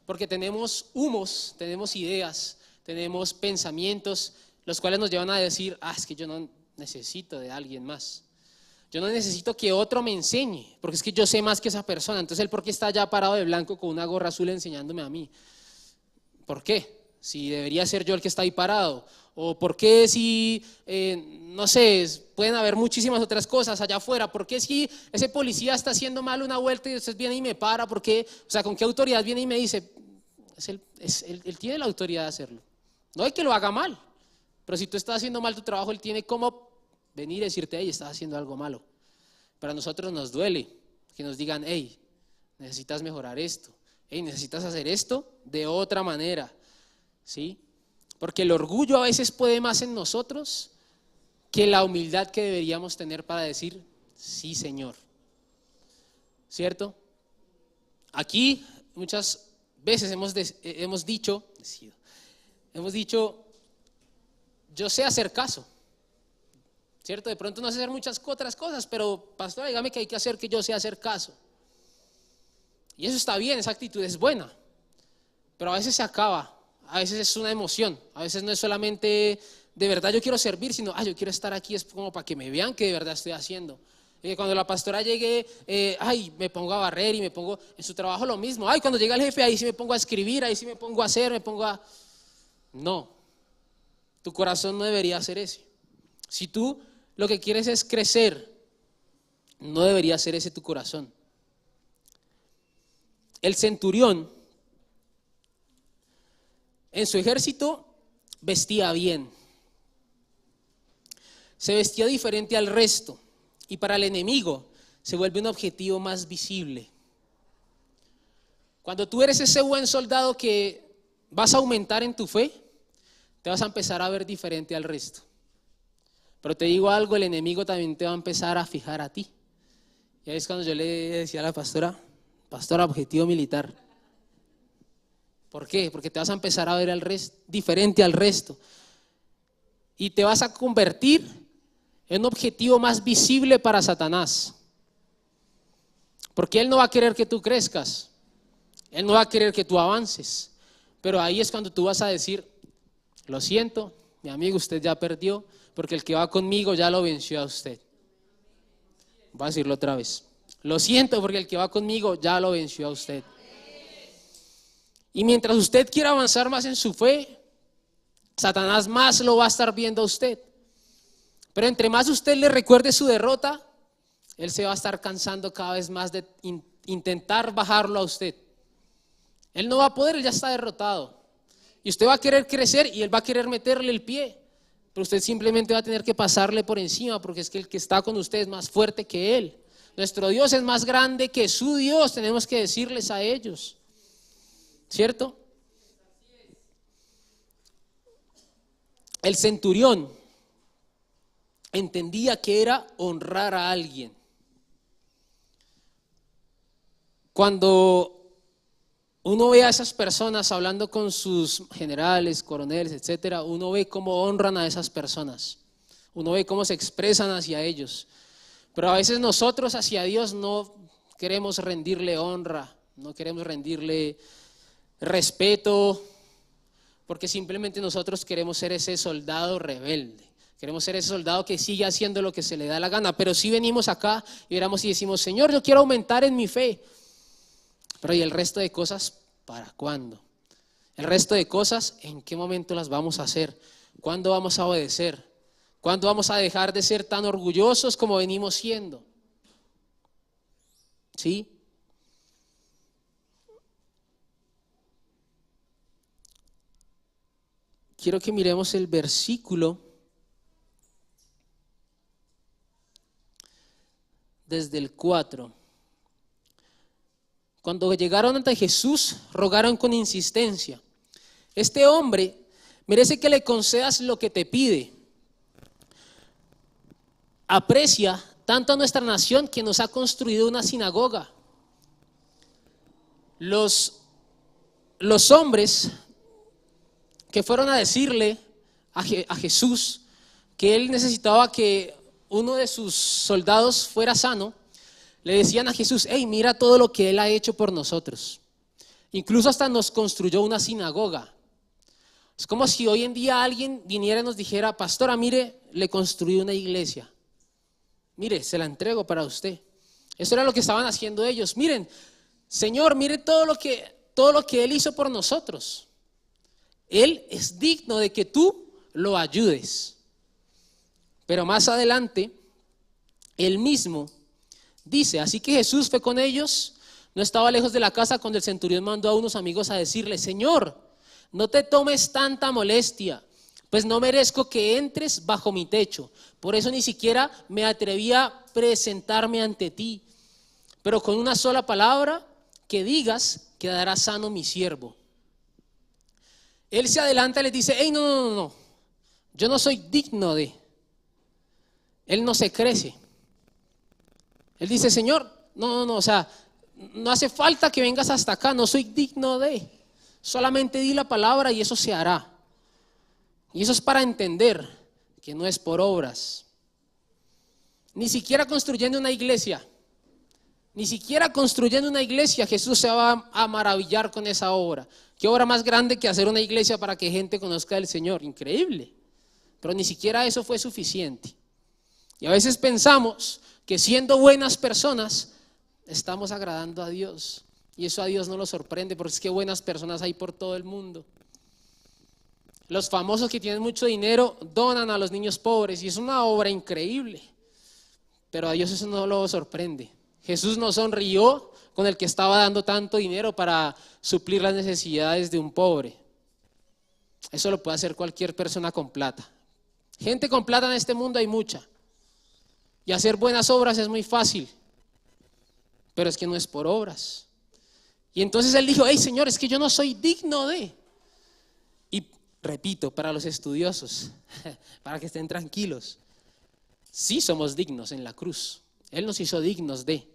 porque tenemos humos, tenemos ideas, tenemos pensamientos, los cuales nos llevan a decir, es que yo no necesito de alguien más. Yo no necesito que otro me enseñe, porque es que yo sé más que esa persona. Entonces, ¿él por qué está allá parado de blanco con una gorra azul enseñándome a mí? ¿Por qué? Si debería ser yo el que está ahí parado. O ¿por qué si, no sé, pueden haber muchísimas otras cosas allá afuera? ¿Por qué si ese policía está haciendo mal una vuelta y usted viene y me para? ¿Por qué? O sea, ¿con qué autoridad viene y me dice? Él tiene la autoridad de hacerlo. No hay que lo haga mal, pero si tú estás haciendo mal tu trabajo, él tiene cómo venir y decirte, hey, estás haciendo algo malo. Pero a nosotros nos duele que nos digan, hey, necesitas mejorar esto, hey, necesitas hacer esto de otra manera, ¿sí? Porque el orgullo a veces puede más en nosotros que la humildad que deberíamos tener para decir, sí, Señor, ¿cierto? Aquí muchas veces hemos dicho, yo sé hacer caso, ¿cierto? De pronto no sé hacer muchas otras cosas, pero pastor, dígame que hay que hacer que yo sé hacer caso. Y eso está bien, esa actitud es buena, pero a veces se acaba, a veces es una emoción, a veces no es solamente de verdad yo quiero servir, sino yo quiero estar aquí, es como para que me vean que de verdad estoy haciendo. Cuando la pastora llegue, me pongo a barrer y me pongo en su trabajo lo mismo. Cuando llega el jefe, ahí sí me pongo a escribir, ahí sí me pongo a hacer, No, tu corazón no debería ser ese. Si tú lo que quieres es crecer, no debería ser ese tu corazón. El centurión en su ejército vestía bien, se vestía diferente al resto y para el enemigo se vuelve un objetivo más visible. Cuando tú eres ese buen soldado que vas a aumentar en tu fe, te vas a empezar a ver diferente al resto. Pero te digo algo, el enemigo también te va a empezar a fijar a ti. Y ahí es cuando yo le decía a la pastora, objetivo militar. ¿Por qué? Porque te vas a empezar a ver diferente al resto. Y te vas a convertir en un objetivo más visible para Satanás. Porque él no va a querer que tú crezcas. Él no va a querer que tú avances. Pero ahí es cuando tú vas a decir, lo siento, mi amigo, usted ya perdió, porque el que va conmigo ya lo venció a usted. Voy a decirlo otra vez. Lo siento, porque el que va conmigo ya lo venció a usted. Y mientras usted quiera avanzar más en su fe, Satanás más lo va a estar viendo a usted. Pero entre más usted le recuerde su derrota, él se va a estar cansando cada vez más de intentar bajarlo a usted. Él no va a poder, él ya está derrotado. Y usted va a querer crecer y él va a querer meterle el pie. Pero usted simplemente va a tener que pasarle por encima, porque es que el que está con usted es más fuerte que él. Nuestro Dios es más grande que su Dios, tenemos que decirles a ellos. ¿Cierto? El centurión entendía que era honrar a alguien. Cuando uno ve a esas personas hablando con sus generales, coroneles, etcétera, uno ve cómo honran a esas personas. Uno ve cómo se expresan hacia ellos. Pero a veces nosotros hacia Dios no queremos rendirle honra, no queremos rendirle respeto, porque simplemente nosotros queremos ser ese soldado rebelde. Queremos ser ese soldado que sigue haciendo lo que se le da la gana. Pero si venimos acá y oramos y decimos: Señor, yo quiero aumentar en mi fe. Pero ¿y el resto de cosas para cuándo? El resto de cosas, ¿en qué momento las vamos a hacer? ¿Cuándo vamos a obedecer? ¿Cuándo vamos a dejar de ser tan orgullosos como venimos siendo? ¿Sí? Quiero que miremos el versículo desde el 4. Cuando llegaron ante Jesús, rogaron con insistencia: este hombre merece que le concedas lo que te pide. Aprecia tanto a nuestra nación que nos ha construido una sinagoga. Los hombres que fueron a decirle a Jesús que él necesitaba que uno de sus soldados fuera sano, le decían a Jesús: hey, mira todo lo que él ha hecho por nosotros. Incluso hasta nos construyó una sinagoga. Es como si hoy en día alguien viniera y nos dijera: pastora, mire, le construí una iglesia. Mire, se la entrego para usted. Eso era lo que estaban haciendo ellos. Miren, Señor, mire todo lo que él hizo por nosotros. Él es digno de que tú lo ayudes. Pero más adelante, él mismo dice: así que Jesús fue con ellos, no estaba lejos de la casa cuando el centurión mandó a unos amigos a decirle: Señor, no te tomes tanta molestia, pues no merezco que entres bajo mi techo. Por eso ni siquiera me atreví a presentarme ante ti. Pero con una sola palabra que digas, quedará sano mi siervo. Él se adelanta y les dice: hey, no, yo no soy digno de. Él no se crece. Él dice: Señor, no, o sea, no hace falta que vengas hasta acá, no soy digno de. Solamente di la palabra y eso se hará. Y eso es para entender que no es por obras. Ni siquiera construyendo una iglesia. Ni siquiera construyendo una iglesia Jesús se va a maravillar con esa obra. ¿Qué obra más grande que hacer una iglesia para que gente conozca al Señor? Increíble. Pero ni siquiera eso fue suficiente. Y a veces pensamos que siendo buenas personas estamos agradando a Dios. Y eso a Dios no lo sorprende, porque es que buenas personas hay por todo el mundo. Los famosos que tienen mucho dinero donan a los niños pobres y es una obra increíble. Pero a Dios eso no lo sorprende. Jesús no sonrió con el que estaba dando tanto dinero para suplir las necesidades de un pobre. Eso lo puede hacer cualquier persona con plata. Gente con plata en este mundo hay mucha. Y hacer buenas obras es muy fácil. Pero es que no es por obras. Y entonces él dijo: hey, Señor, es que yo no soy digno de. Y repito, para los estudiosos, para que estén tranquilos, sí somos dignos en la cruz. Él nos hizo dignos de,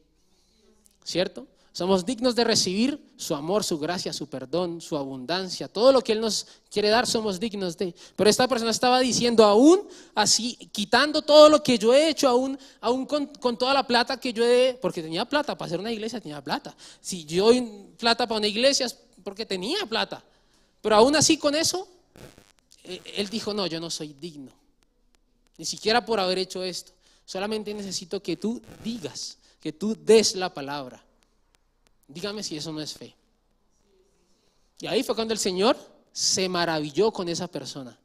¿cierto? Somos dignos de recibir su amor, su gracia, su perdón, su abundancia. Todo lo que Él nos quiere dar somos dignos de. Pero esta persona estaba diciendo: aún así, quitando todo lo que yo he hecho, aún con toda la plata que yo he, porque tenía plata para hacer una iglesia, tenía plata. Si yo doy plata para una iglesia es porque tenía plata. Pero aún así con eso, Él dijo: no, yo no soy digno. Ni siquiera por haber hecho esto. Solamente necesito que tú digas, que tú des la palabra. Dígame si eso no es fe. Y ahí fue cuando el Señor se maravilló con esa persona.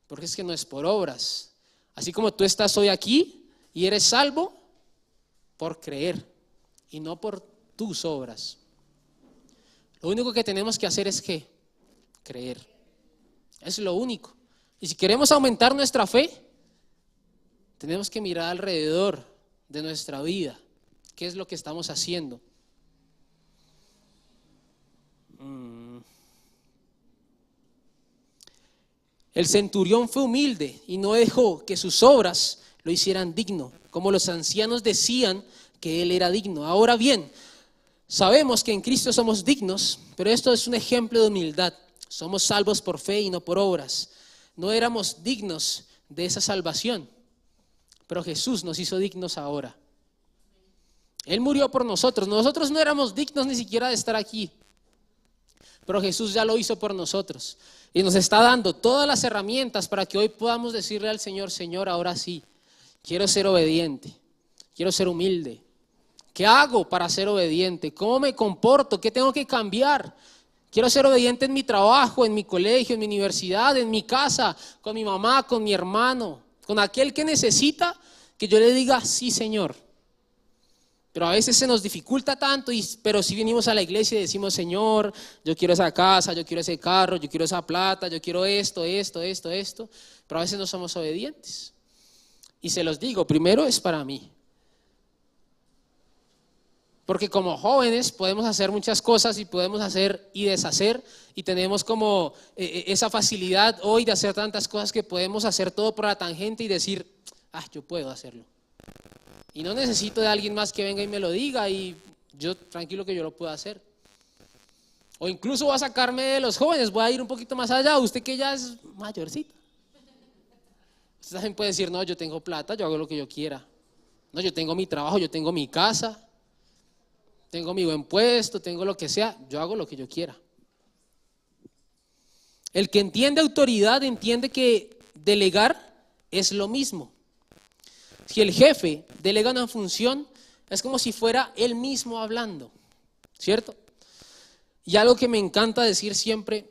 Porque es que no es por obras. Así como tú estás hoy aquí y eres salvo por creer y no por tus obras. Lo único que tenemos que hacer es ¿qué? Creer. Es lo único. Y si queremos aumentar nuestra fe, tenemos que mirar alrededor de nuestra vida. ¿Qué es lo que estamos haciendo? El centurión fue humilde y no dejó que sus obras lo hicieran digno, como los ancianos decían que él era digno. Ahora bien, sabemos que en Cristo somos dignos, pero esto es un ejemplo de humildad. Somos salvos por fe y no por obras. No éramos dignos de esa salvación, pero Jesús nos hizo dignos ahora. Él murió por nosotros. Nosotros no éramos dignos ni siquiera de estar aquí, pero Jesús ya lo hizo por nosotros. Y nos está dando todas las herramientas para que hoy podamos decirle al Señor: Señor, ahora sí, quiero ser obediente, quiero ser humilde. ¿Qué hago para ser obediente? ¿Cómo me comporto? ¿Qué tengo que cambiar? Quiero ser obediente en mi trabajo, en mi colegio, en mi universidad, en mi casa, con mi mamá, con mi hermano, con aquel que necesita que yo le diga: sí, Señor. Pero a veces se nos dificulta tanto, pero si venimos a la iglesia y decimos: Señor, yo quiero esa casa, yo quiero ese carro, yo quiero esa plata, yo quiero esto, pero a veces no somos obedientes. Y se los digo, primero es para mí. Porque como jóvenes podemos hacer muchas cosas y podemos hacer y deshacer, y tenemos como esa facilidad hoy de hacer tantas cosas que podemos hacer todo por la tangente y decir: yo puedo hacerlo. Y no necesito de alguien más que venga y me lo diga, y yo tranquilo que yo lo puedo hacer. O incluso voy a sacarme de los jóvenes, voy a ir un poquito más allá. Usted que ya es mayorcito, usted también puede decir: no, yo tengo plata, yo hago lo que yo quiera. No, yo tengo mi trabajo, yo tengo mi casa, tengo mi buen puesto, tengo lo que sea, yo hago lo que yo quiera. El que entiende autoridad entiende que delegar es lo mismo. Si el jefe delega una función, es como si fuera él mismo hablando, ¿cierto? Y algo que me encanta decir siempre: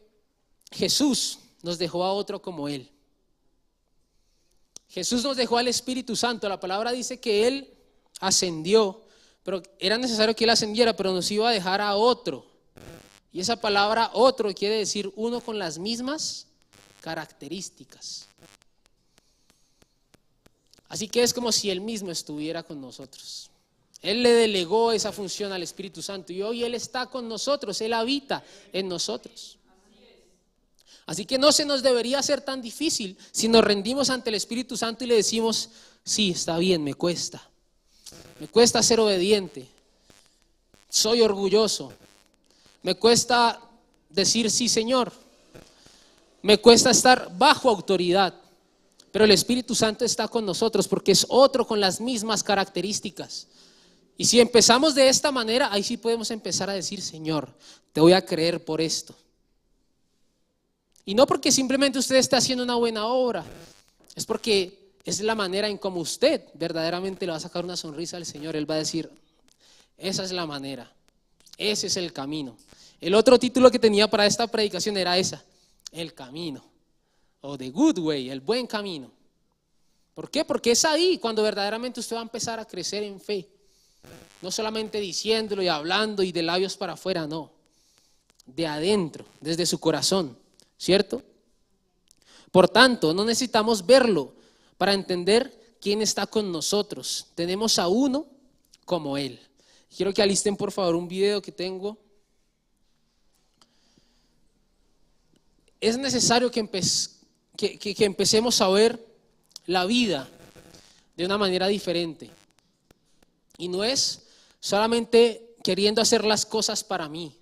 Jesús nos dejó a otro como él. Jesús nos dejó al Espíritu Santo. La palabra dice que él ascendió, pero era necesario que él ascendiera, pero nos iba a dejar a otro. Y esa palabra otro quiere decir uno con las mismas características. Así que es como si él mismo estuviera con nosotros. Él le delegó esa función al Espíritu Santo y hoy él está con nosotros, él habita en nosotros. Así que no se nos debería hacer tan difícil si nos rendimos ante el Espíritu Santo y le decimos: sí, está bien, me cuesta ser obediente, soy orgulloso, me cuesta decir sí, Señor, me cuesta estar bajo autoridad. Pero el Espíritu Santo está con nosotros porque es otro con las mismas características. Y si empezamos de esta manera, ahí sí podemos empezar a decir: Señor, te voy a creer por esto. Y no porque simplemente usted esté haciendo una buena obra, es porque es la manera en cómo usted verdaderamente le va a sacar una sonrisa al Señor. Él va a decir: esa es la manera, ese es el camino. El otro título que tenía para esta predicación era esa: el camino. O the good way, el buen camino. ¿Por qué? Porque es ahí cuando verdaderamente usted va a empezar a crecer en fe. No solamente diciéndolo y hablando y de labios para afuera, no. De adentro, desde su corazón, ¿cierto? Por tanto, no necesitamos verlo para entender quién está con nosotros. Tenemos a uno como Él. Quiero que alisten por favor un video que tengo. Es necesario que empecemos a ver la vida de una manera diferente. Y no es solamente queriendo hacer las cosas para mí,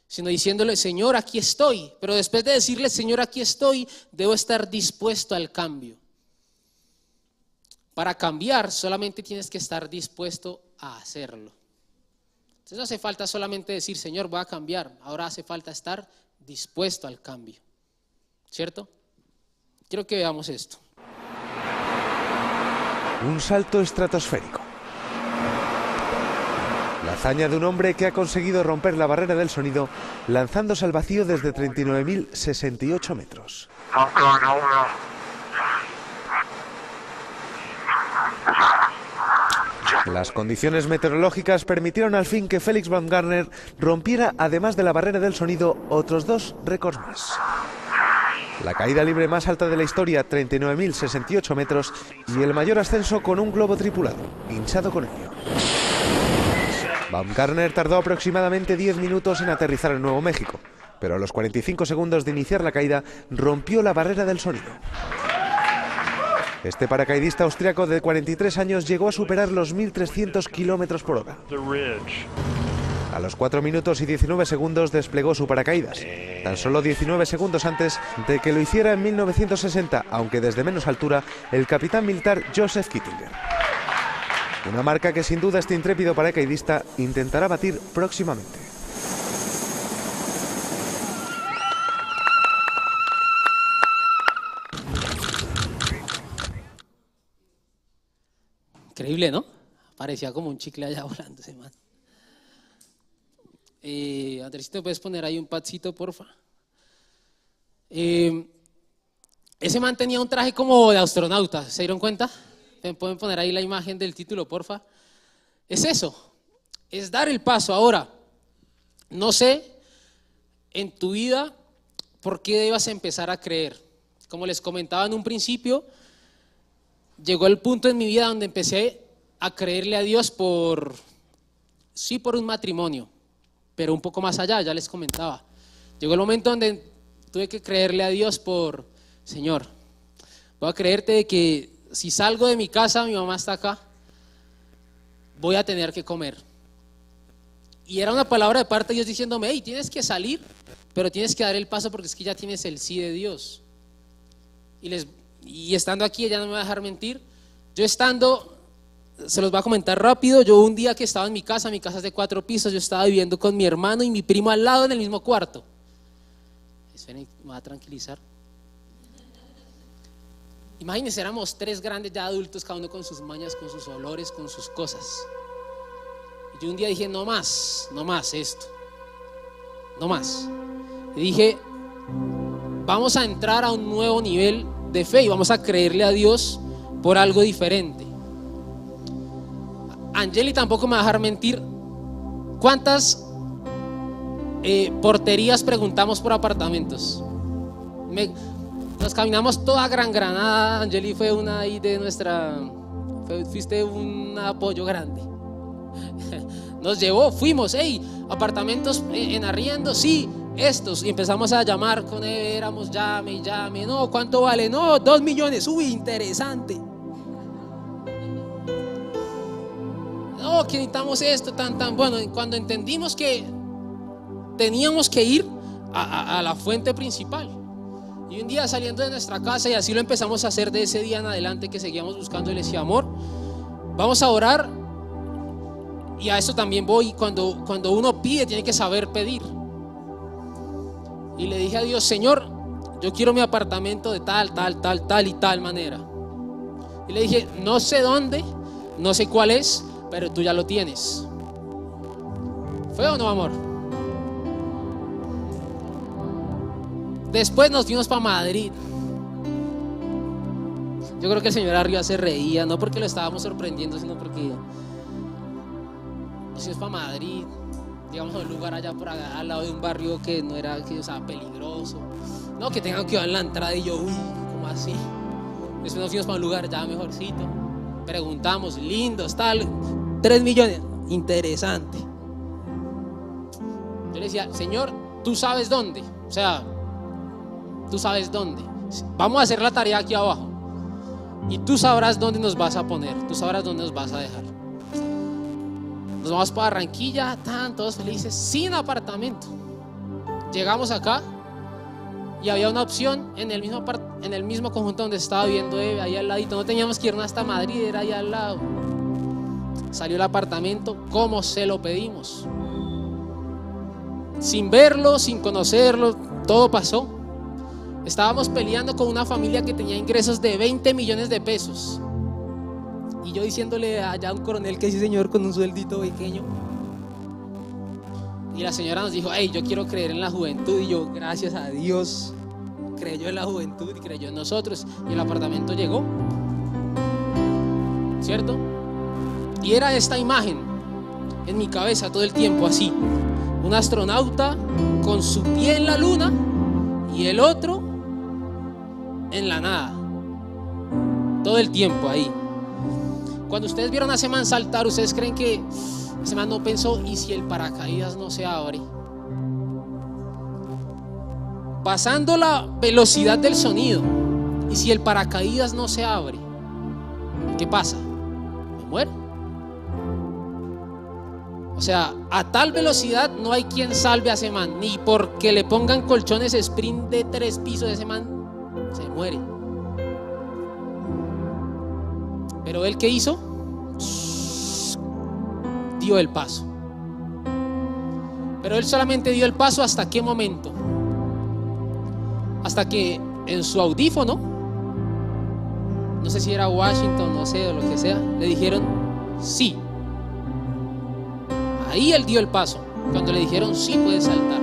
sino diciéndole: Señor, aquí estoy. Pero después de decirle: Señor, aquí estoy, debo estar dispuesto al cambio. Para cambiar solamente tienes que estar dispuesto a hacerlo. Entonces no hace falta solamente decir: Señor, voy a cambiar. Ahora hace falta estar dispuesto al cambio, ¿cierto? Quiero que veamos esto. Un salto estratosférico. La Hazaña de un hombre que ha conseguido romper la barrera del sonido lanzándose al vacío desde 39.068 metros. Las condiciones meteorológicas permitieron al fin que Felix Baumgartner rompiera, además de la barrera del sonido, otros 2 récords más. La caída libre más alta de la historia, 39.068 metros, y el mayor ascenso con un globo tripulado, hinchado con helio. Baumgartner tardó aproximadamente 10 minutos en aterrizar en Nuevo México, pero a los 45 segundos de iniciar la caída rompió la barrera del sonido. Este paracaidista austriaco de 43 años llegó a superar los 1.300 kilómetros por hora. A los 4 minutos y 19 segundos desplegó su paracaídas, tan solo 19 segundos antes de que lo hiciera en 1960, aunque desde menos altura, el capitán militar Joseph Kittinger. Una marca que sin duda este intrépido paracaidista intentará batir próximamente. Increíble, ¿no? Parecía como un chicle allá volando ese man. Andresito, ¿puedes poner ahí un padcito, porfa? Ese man tenía un traje como de astronauta, ¿se dieron cuenta? ¿Pueden poner ahí la imagen del título, porfa? Es eso, es dar el paso. Ahora, no sé en tu vida por qué debas empezar a creer. Como les comentaba en un principio, llegó el punto en mi vida donde empecé a creerle a Dios por un matrimonio, pero un poco más allá, ya les comentaba. Llegó el momento donde tuve que creerle a Dios por, Señor, voy a creerte de que si salgo de mi casa, mi mamá está acá, voy a tener que comer. Y era una palabra de parte de Dios diciéndome, hey, tienes que salir, pero tienes que dar el paso porque es que ya tienes el sí de Dios. Y estando aquí, ella no me va a dejar mentir, yo estando, se los voy a comentar rápido, yo un día que estaba en mi casa es de 4 pisos, yo estaba viviendo con mi hermano y mi primo al lado en el mismo cuarto. Esperen, me va a tranquilizar. Imagínense, éramos 3 grandes ya adultos, cada uno con sus mañas, con sus olores, con sus cosas. Y yo un día dije, no más esto, no más. Y dije, vamos a entrar a un nuevo nivel de fe y vamos a creerle a Dios por algo diferente. Angeli tampoco me va a dejar mentir. ¿Cuántas porterías preguntamos por apartamentos? Nos caminamos toda Gran Granada. Angeli fue una ahí de fuiste un apoyo grande. Nos llevó, fuimos, hey, apartamentos en arriendo, sí, estos. Y empezamos a llamar con él, éramos llame, no, ¿cuánto vale? No, 2 millones, uy, interesante. No, que necesitamos esto, tan, bueno, cuando entendimos que teníamos que ir a la fuente principal. Y un día saliendo de nuestra casa, y así lo empezamos a hacer de ese día en adelante que seguíamos buscando ese amor, vamos a orar. Y a eso también voy, cuando uno pide tiene que saber pedir. Y le dije a Dios, Señor, yo quiero mi apartamento de tal y tal manera. Y le dije, no sé dónde, no sé cuál es, pero tú ya lo tienes. ¿Fue o no, amor? Después nos fuimos para Madrid. Yo creo que el señor arriba se reía, no porque lo estábamos sorprendiendo, sino porque nos fuimos para Madrid. Llegamos a un lugar allá por allá, al lado de un barrio que no era, peligroso. No, que tengan que ir en la entrada y yo, uy, ¿cómo así? Después nos fuimos para un lugar ya mejorcito. Preguntamos, lindos, tal, 3 millones, interesante. Yo le decía, Señor, ¿tú sabes dónde? O sea, tú sabes dónde. Vamos a hacer la tarea aquí abajo. Y tú sabrás dónde nos vas a poner, tú sabrás dónde nos vas a dejar. Nos vamos para Barranquilla, todos felices, sin apartamento. Llegamos acá y había una opción en el mismo conjunto donde estaba viviendo Eve, ahí al ladito. No teníamos que irnos hasta Madrid, era ahí al lado. Salió el apartamento como se lo pedimos. Sin verlo, sin conocerlo, todo pasó. Estábamos peleando con una familia que tenía ingresos de 20 millones de pesos. Y yo diciéndole allá a un coronel que sí, señor, con un sueldito pequeño. Y la señora nos dijo, hey, yo quiero creer en la juventud. Y yo, gracias a Dios, creyó en la juventud y creyó en nosotros. Y el apartamento llegó, ¿cierto? Y era esta imagen en mi cabeza todo el tiempo, así: un astronauta con su pie en la luna y el otro en la nada, todo el tiempo ahí. Cuando ustedes vieron a ese man saltar, ¿ustedes creen que ese man no pensó, ¿y si el paracaídas no se abre? Pasando la velocidad del sonido, ¿y si el paracaídas no se abre? ¿Qué pasa? ¿Me muero? O sea, a tal velocidad no hay quien salve a ese man, ni porque le pongan colchones sprint de 3 pisos, ese man se muere. Pero él, ¿qué hizo? Dio el paso. Pero él solamente dio el paso, ¿hasta qué momento? Hasta que en su audífono, no sé si era Washington, no sé, o lo que sea, le dijeron sí. Ahí él dio el paso, cuando le dijeron sí, puedes saltar.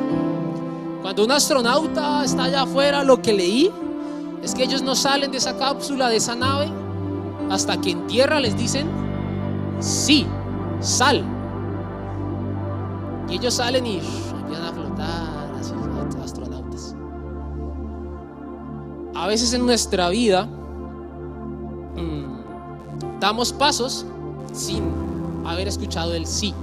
Cuando un astronauta está allá afuera, lo que leí es que ellos no salen de esa cápsula, de esa nave, hasta que en tierra les dicen sí, sal. Y ellos salen y empiezan a flotar, así, astronautas. A veces en nuestra vida damos pasos sin haber escuchado el sí.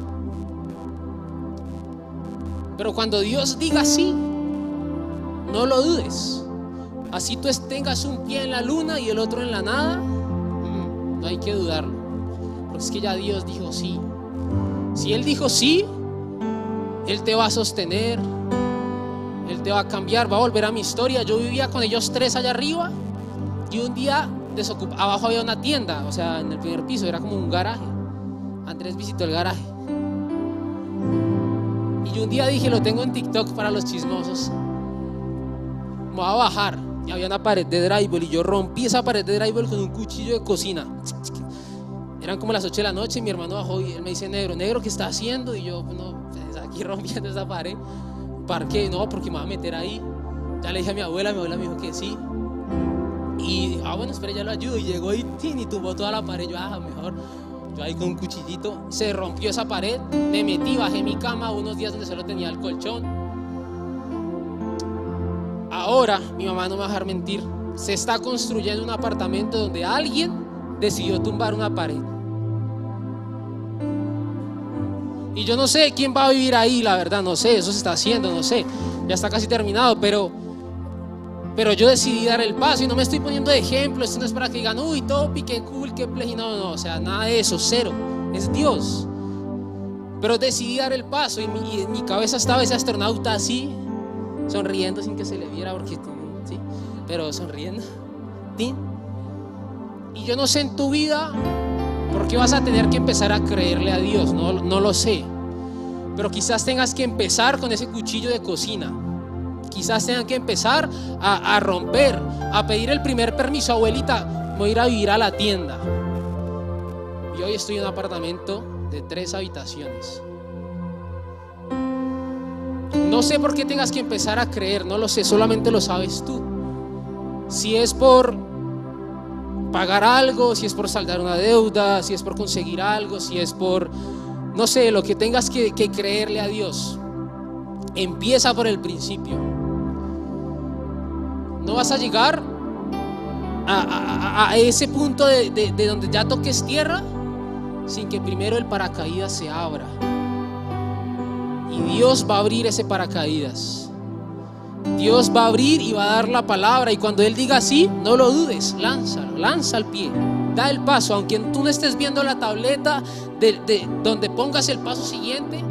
Pero cuando Dios diga sí, no lo dudes. Así tú tengas un pie en la luna y el otro en la nada, no hay que dudarlo, porque es que ya Dios dijo sí. Si Él dijo sí, Él te va a sostener, Él te va a cambiar, va a volver a mi historia. Yo vivía con ellos 3 allá arriba y un día abajo había una tienda, o sea, en el primer piso era como un garaje. Andrés visitó el garaje y un día dije, lo tengo en TikTok para los chismosos, me voy a bajar. Y había una pared de drywall y yo rompí esa pared de drywall con un cuchillo de cocina. Eran como las 8 de la noche y mi hermano bajó y él me dice, negro, ¿qué está haciendo? Y yo, no, pues aquí rompiendo esa pared. ¿Para qué? No, porque me voy a meter ahí. Ya le dije a mi abuela me dijo que sí. Y bueno, espera, ya lo ayudo. Y llegó y tumbó toda la pared. Yo, mejor. Yo ahí con un cuchillito, se rompió esa pared. Me metí, bajé mi cama unos días donde solo tenía el colchón. Ahora, mi mamá no me va a dejar mentir, se está construyendo un apartamento donde alguien decidió tumbar una pared. Y yo no sé quién va a vivir ahí, la verdad, no sé, eso se está haciendo, no sé, ya está casi terminado, pero yo decidí dar el paso y no me estoy poniendo de ejemplo. Esto no es para que digan, uy, Topi, qué cool, qué play, no, o sea, nada de eso, cero, es Dios. Pero decidí dar el paso y en mi cabeza estaba ese astronauta así, sonriendo sin que se le viera, porque sí, pero sonriendo. Y yo no sé en tu vida por qué vas a tener que empezar a creerle a Dios, no lo sé. Pero quizás tengas que empezar con ese cuchillo de cocina. Quizás tengan que empezar a romper, a pedir el primer permiso. Abuelita, voy a ir a vivir a la tienda. Y hoy estoy en un apartamento de 3 habitaciones. No sé por qué tengas que empezar a creer, no lo sé, solamente lo sabes tú. Si es por pagar algo, si es por saldar una deuda, si es por conseguir algo, si es por, no sé, lo que tengas que creerle a Dios. Empieza por el principio. No vas a llegar a ese punto de donde ya toques tierra sin que primero el paracaídas se abra. Y Dios va a abrir ese paracaídas. Dios va a abrir y va a dar la palabra. Y cuando Él diga sí, no lo dudes, lánzalo, lanza el pie, da el paso. Aunque tú no estés viendo la tableta de donde pongas el paso siguiente,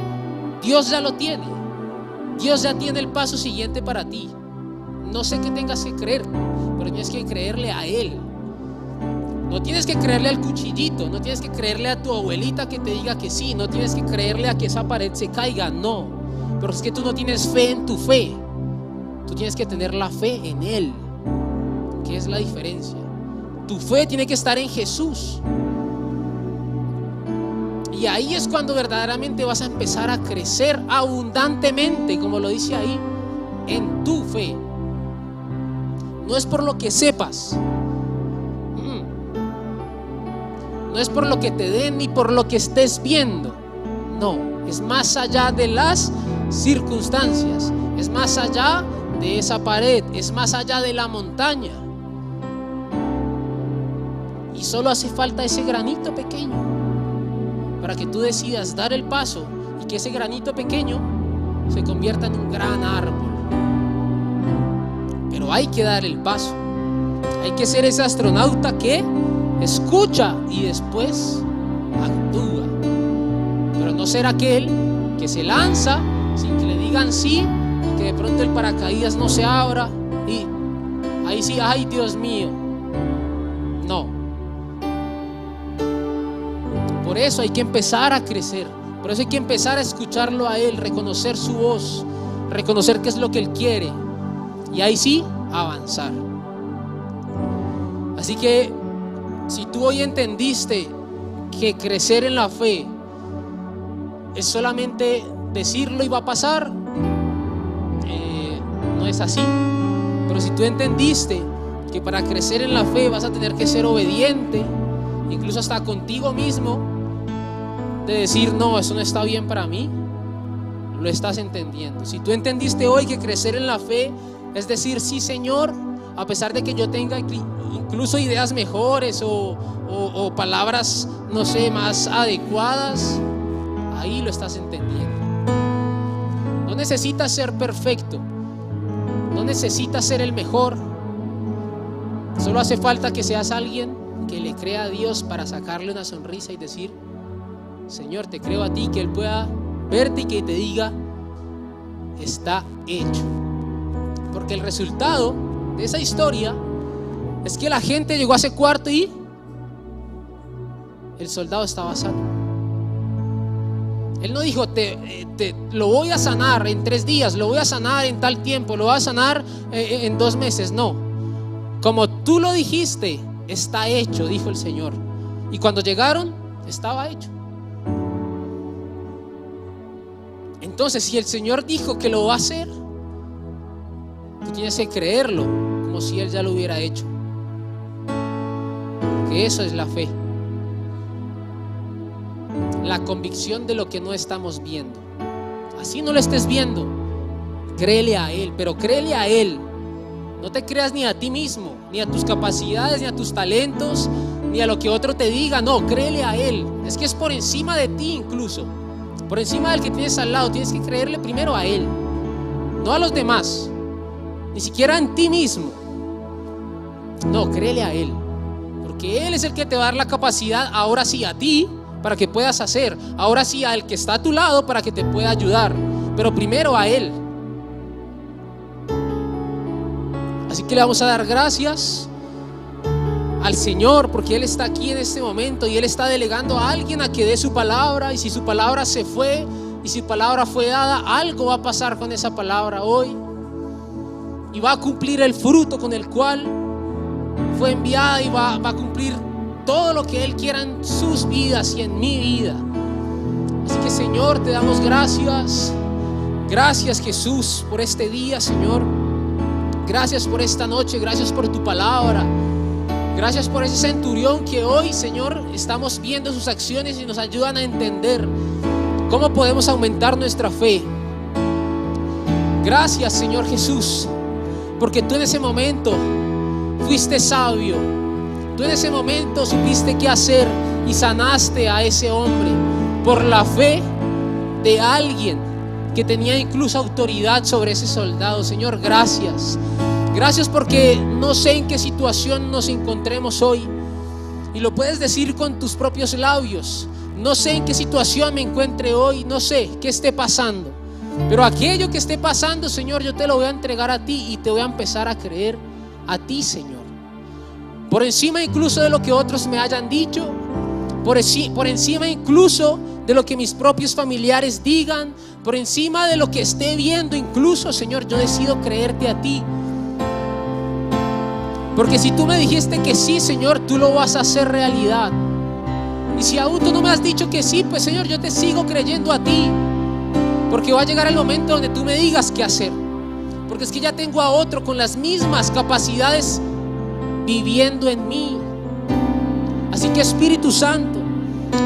Dios ya lo tiene. Dios ya tiene el paso siguiente para ti. No sé qué tengas que creer, pero tienes que creerle a Él. No tienes que creerle al cuchillito, no tienes que creerle a tu abuelita que te diga que sí, no tienes que creerle a que esa pared se caiga, no. Pero es que tú no tienes fe en tu fe. Tú tienes que tener la fe en Él. ¿Qué es la diferencia? Tu fe tiene que estar en Jesús. Y Y ahí es cuando verdaderamente vas a empezar a crecer abundantemente, como lo dice ahí, en tu fe. No es por lo que sepas, no es por lo que te den ni por lo que estés viendo. No, es más allá de las circunstancias, es más allá de esa pared, es más allá de la montaña. Y solo hace falta ese granito pequeño para que tú decidas dar el paso y que ese granito pequeño se convierta en un gran árbol. Pero hay que dar el paso. Hay que ser ese astronauta que escucha y después actúa. Pero no ser aquel que se lanza sin que le digan sí y que de pronto el paracaídas no se abra y ahí sí, ay Dios mío. No. Por eso hay que empezar a crecer. Por eso hay que empezar a escucharlo a Él, reconocer su voz, reconocer qué es lo que Él quiere. Y ahí sí, avanzar. Así que si tú hoy entendiste que crecer en la fe es solamente decirlo y va a pasar, no es así. Pero si tú entendiste que para crecer en la fe vas a tener que ser obediente, incluso hasta contigo mismo, de decir no, eso no está bien para mí, lo estás entendiendo. Si tú entendiste hoy que crecer en la fe es decir, sí Señor, a pesar de que yo tenga incluso ideas mejores o palabras, no sé, más adecuadas, ahí lo estás entendiendo. No necesitas ser perfecto, no necesitas ser el mejor, solo hace falta que seas alguien que le crea a Dios para sacarle una sonrisa y decir, Señor, te creo a ti, que Él pueda verte y que te diga, está hecho. Porque el resultado de esa historia es que la gente llegó a ese cuarto y el soldado estaba sano. Él no dijo, lo voy a sanar en 3 días, lo voy a sanar en tal tiempo, lo voy a sanar en 2 meses. No, como tú lo dijiste, está hecho, dijo el Señor. Y cuando llegaron, estaba hecho. Entonces, si el Señor dijo que lo va a hacer, tú tienes que creerlo como si Él ya lo hubiera hecho. Porque eso es la fe. La convicción de lo que no estamos viendo. Así no lo estés viendo, créele a Él, pero créele a Él. No te creas ni a ti mismo, ni a tus capacidades, ni a tus talentos, ni a lo que otro te diga. No, créele a Él. Es que es por encima de ti incluso. Por encima del que tienes al lado. Tienes que creerle primero a Él, no a los demás, ni siquiera en ti mismo. No, créele a Él, porque Él es el que te va a dar la capacidad, ahora sí a ti, para que puedas hacer, ahora sí al que está a tu lado para que te pueda ayudar, pero primero a Él. Así que le vamos a dar gracias al Señor porque Él está aquí en este momento y Él está delegando a alguien a que dé su palabra. Y si su palabra se fue y si su palabra fue dada, algo va a pasar con esa palabra hoy y va a cumplir el fruto con el cual fue enviada y va a cumplir todo lo que Él quiera en sus vidas y en mi vida. Así que Señor, te damos gracias. Gracias Jesús por este día, Señor. Gracias por esta noche, gracias por tu palabra. Gracias por ese centurión que hoy, Señor, estamos viendo sus acciones y nos ayudan a entender cómo podemos aumentar nuestra fe. Gracias, Señor Jesús, porque tú en ese momento fuiste sabio. Tú en ese momento supiste qué hacer y sanaste a ese hombre por la fe de alguien que tenía incluso autoridad sobre ese soldado. Señor, gracias. Gracias porque no sé en qué situación nos encontremos hoy y lo puedes decir con tus propios labios. No sé en qué situación me encuentre hoy, no sé qué esté pasando, pero aquello que esté pasando, Señor, yo te lo voy a entregar a ti y te voy a empezar a creer a ti, Señor. Por encima incluso de lo que otros me hayan dicho, por encima incluso de lo que mis propios familiares digan, por encima de lo que esté viendo incluso, Señor, yo decido creerte a ti. Porque si tú me dijiste que sí, Señor, tú lo vas a hacer realidad. Y si aún tú no me has dicho que sí, pues Señor, yo te sigo creyendo a ti, porque va a llegar el momento donde tú me digas qué hacer, porque es que ya tengo a otro con las mismas capacidades viviendo en mí. Así que Espíritu Santo,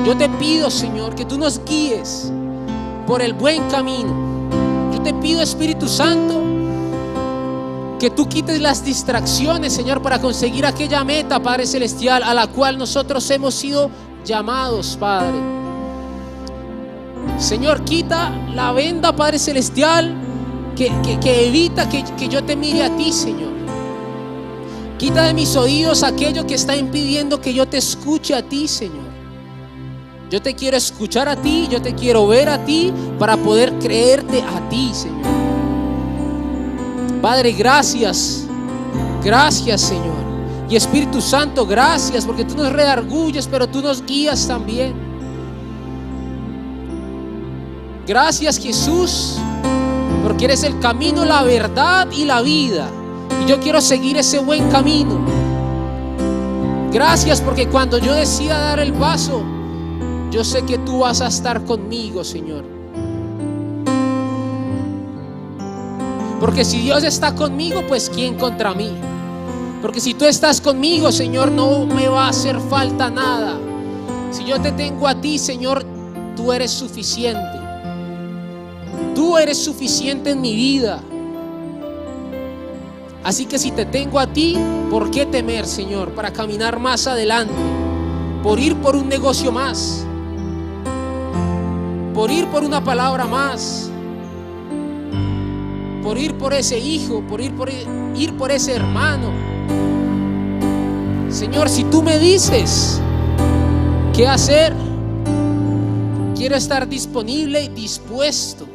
yo te pido, Señor, que tú nos guíes por el buen camino. Yo te pido, Espíritu Santo, que tú quites las distracciones, Señor, para conseguir aquella meta, Padre Celestial, a la cual nosotros hemos sido llamados, Padre. Señor, quita la venda, Padre Celestial, que evita que yo te mire a ti, Señor. Quita de mis oídos aquello que está impidiendo que yo te escuche a ti, Señor. Yo te quiero escuchar a ti, yo te quiero ver a ti para poder creerte a ti, Señor. Padre, gracias. Gracias, Señor. Y Espíritu Santo, gracias, porque tú nos redarguyes, pero tú nos guías también. Gracias, Jesús, porque eres el camino, la verdad y la vida. Y yo quiero seguir ese buen camino. Gracias, porque cuando yo decida dar el paso, yo sé que tú vas a estar conmigo, Señor. Porque si Dios está conmigo, pues ¿quién contra mí? Porque si tú estás conmigo, Señor, no me va a hacer falta nada. Si yo te tengo a ti, Señor, tú eres suficiente. Tú eres suficiente en mi vida. Así que si te tengo a ti, ¿por qué temer, Señor? Para caminar más adelante, por ir por un negocio más, por ir por una palabra más, por ir por ese hijo, por ir por ese hermano. Señor, si tú me dices qué hacer, quiero estar disponible y dispuesto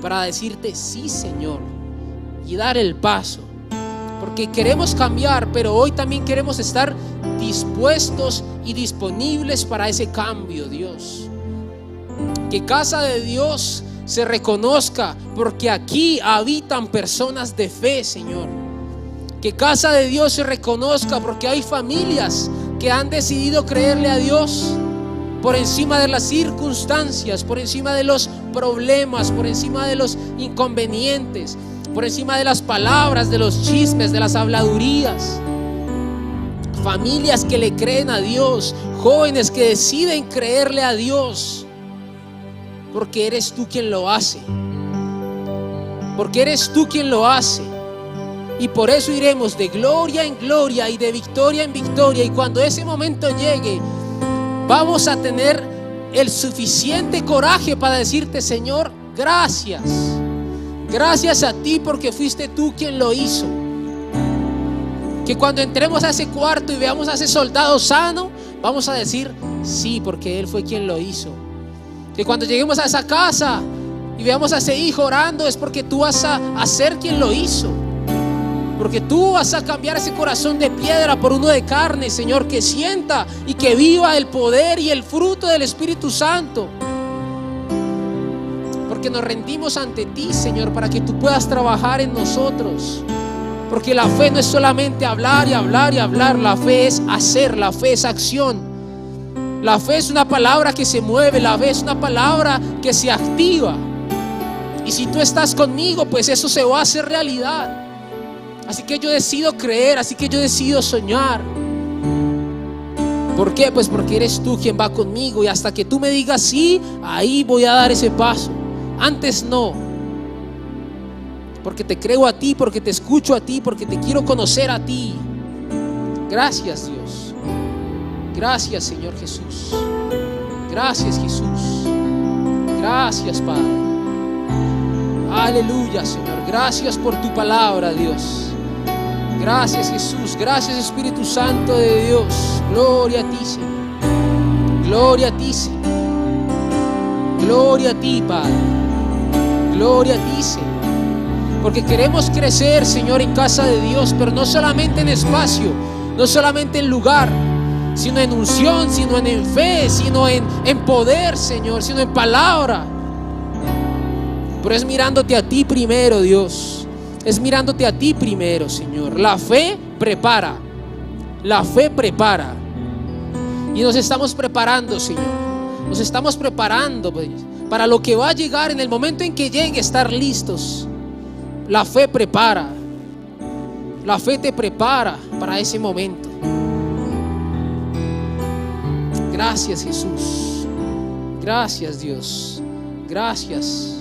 para decirte sí, Señor, y dar el paso. Porque queremos cambiar, pero hoy también queremos estar dispuestos y disponibles para ese cambio, Dios. Que Casa de Dios se reconozca, porque aquí habitan personas de fe, Señor. Que Casa de Dios se reconozca, porque hay familias que han decidido creerle a Dios por encima de las circunstancias, por encima de los problemas, por encima de los inconvenientes, por encima de las palabras, de los chismes, de las habladurías. Familias que le creen a Dios, jóvenes que deciden creerle a Dios, porque eres tú quien lo hace. Porque eres tú quien lo hace. Y por eso iremos de gloria en gloria y de victoria en victoria. Y cuando ese momento llegue, vamos a tener el suficiente coraje para decirte: Señor, gracias. Gracias a ti, porque fuiste tú quien lo hizo. Que cuando entremos a ese cuarto y veamos a ese soldado sano, vamos a decir: sí, porque él fue quien lo hizo. Que cuando lleguemos a esa casa y veamos a ese hijo orando, es porque tú vas a ser quien lo hizo. Porque tú vas a cambiar ese corazón de piedra por uno de carne, Señor, que sienta y que viva el poder y el fruto del Espíritu Santo. Porque nos rendimos ante ti, Señor, para que tú puedas trabajar en nosotros. Porque la fe no es solamente hablar y hablar y hablar. La fe es hacer, la fe es acción. La fe es una palabra que se mueve, la fe es una palabra que se activa. Y si tú estás conmigo, pues eso se va a hacer realidad. Así que yo decido creer, así que yo decido soñar. ¿Por qué? Pues porque eres tú quien va conmigo. Y hasta que tú me digas sí, ahí voy a dar ese paso. Antes no. Porque te creo a ti, porque te escucho a ti, porque te quiero conocer a ti. Gracias, Dios. Gracias, Señor Jesús. Gracias, Jesús. Gracias, Padre. Aleluya, Señor. Gracias por tu palabra, Dios. Gracias, Jesús. Gracias, Espíritu Santo de Dios. Gloria a ti, Señor. Gloria a ti, Señor. Gloria a ti, Padre. Gloria a ti, Señor. Porque queremos crecer, Señor, en casa de Dios, pero no solamente en espacio, no solamente en lugar, sino en unción, sino en fe, sino en poder, Señor, sino en palabra. Pero es mirándote a ti primero, Dios. Es mirándote a ti primero, Señor. La fe prepara. La fe prepara. Y nos estamos preparando, Señor. Nos estamos preparando para lo que va a llegar en el momento en que llegue, estar listos. La fe prepara. La fe te prepara para ese momento. Gracias, Jesús. Gracias, Dios. Gracias.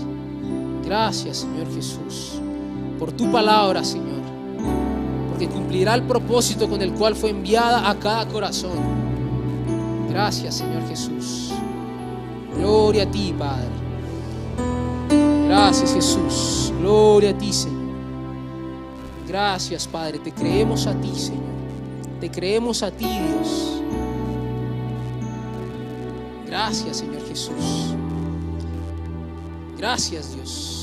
Gracias, Señor Jesús, por tu palabra, Señor, porque cumplirá el propósito con el cual fue enviada a cada corazón. Gracias, Señor Jesús. Gloria a ti, Padre. Gracias, Jesús. Gloria a ti, Señor. Gracias, Padre. Te creemos a ti, Señor. Te creemos a ti, Dios. Gracias, Señor Jesús. Gracias, Dios.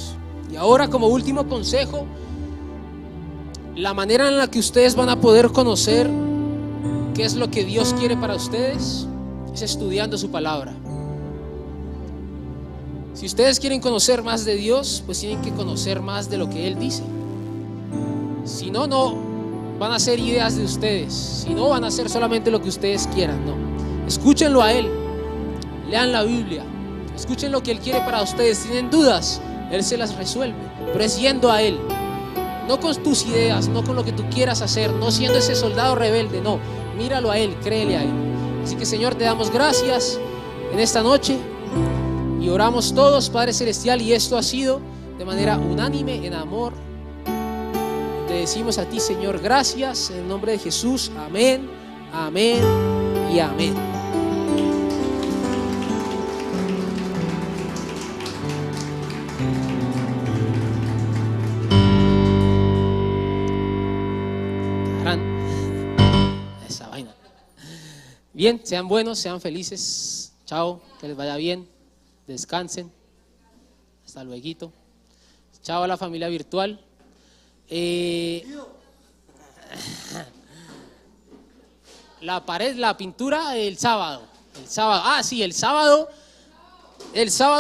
Y ahora, como último consejo, la manera en la que ustedes van a poder conocer qué es lo que Dios quiere para ustedes es estudiando su palabra. Si ustedes quieren conocer más de Dios, pues tienen que conocer más de lo que Él dice. Si no, no van a ser ideas de ustedes. Si no, van a hacer solamente lo que ustedes quieran. No, escúchenlo a Él. Lean la Biblia. Escuchen lo que Él quiere para ustedes. Si tienen dudas, Él se las resuelve, pero es yendo a Él, no con tus ideas, no con lo que tú quieras hacer, no siendo ese soldado rebelde, no, míralo a Él, créele a Él. Así que, Señor, te damos gracias en esta noche y oramos todos, Padre Celestial, y esto ha sido de manera unánime, en amor. Te decimos a ti, Señor, gracias, en el nombre de Jesús, amén, amén y amén. Esa vaina. Bien, sean buenos, sean felices. Chao, que les vaya bien. Descansen. Hasta luego. Chao a la familia virtual. La pared, la pintura el sábado. El sábado. Ah, sí, el sábado. El sábado.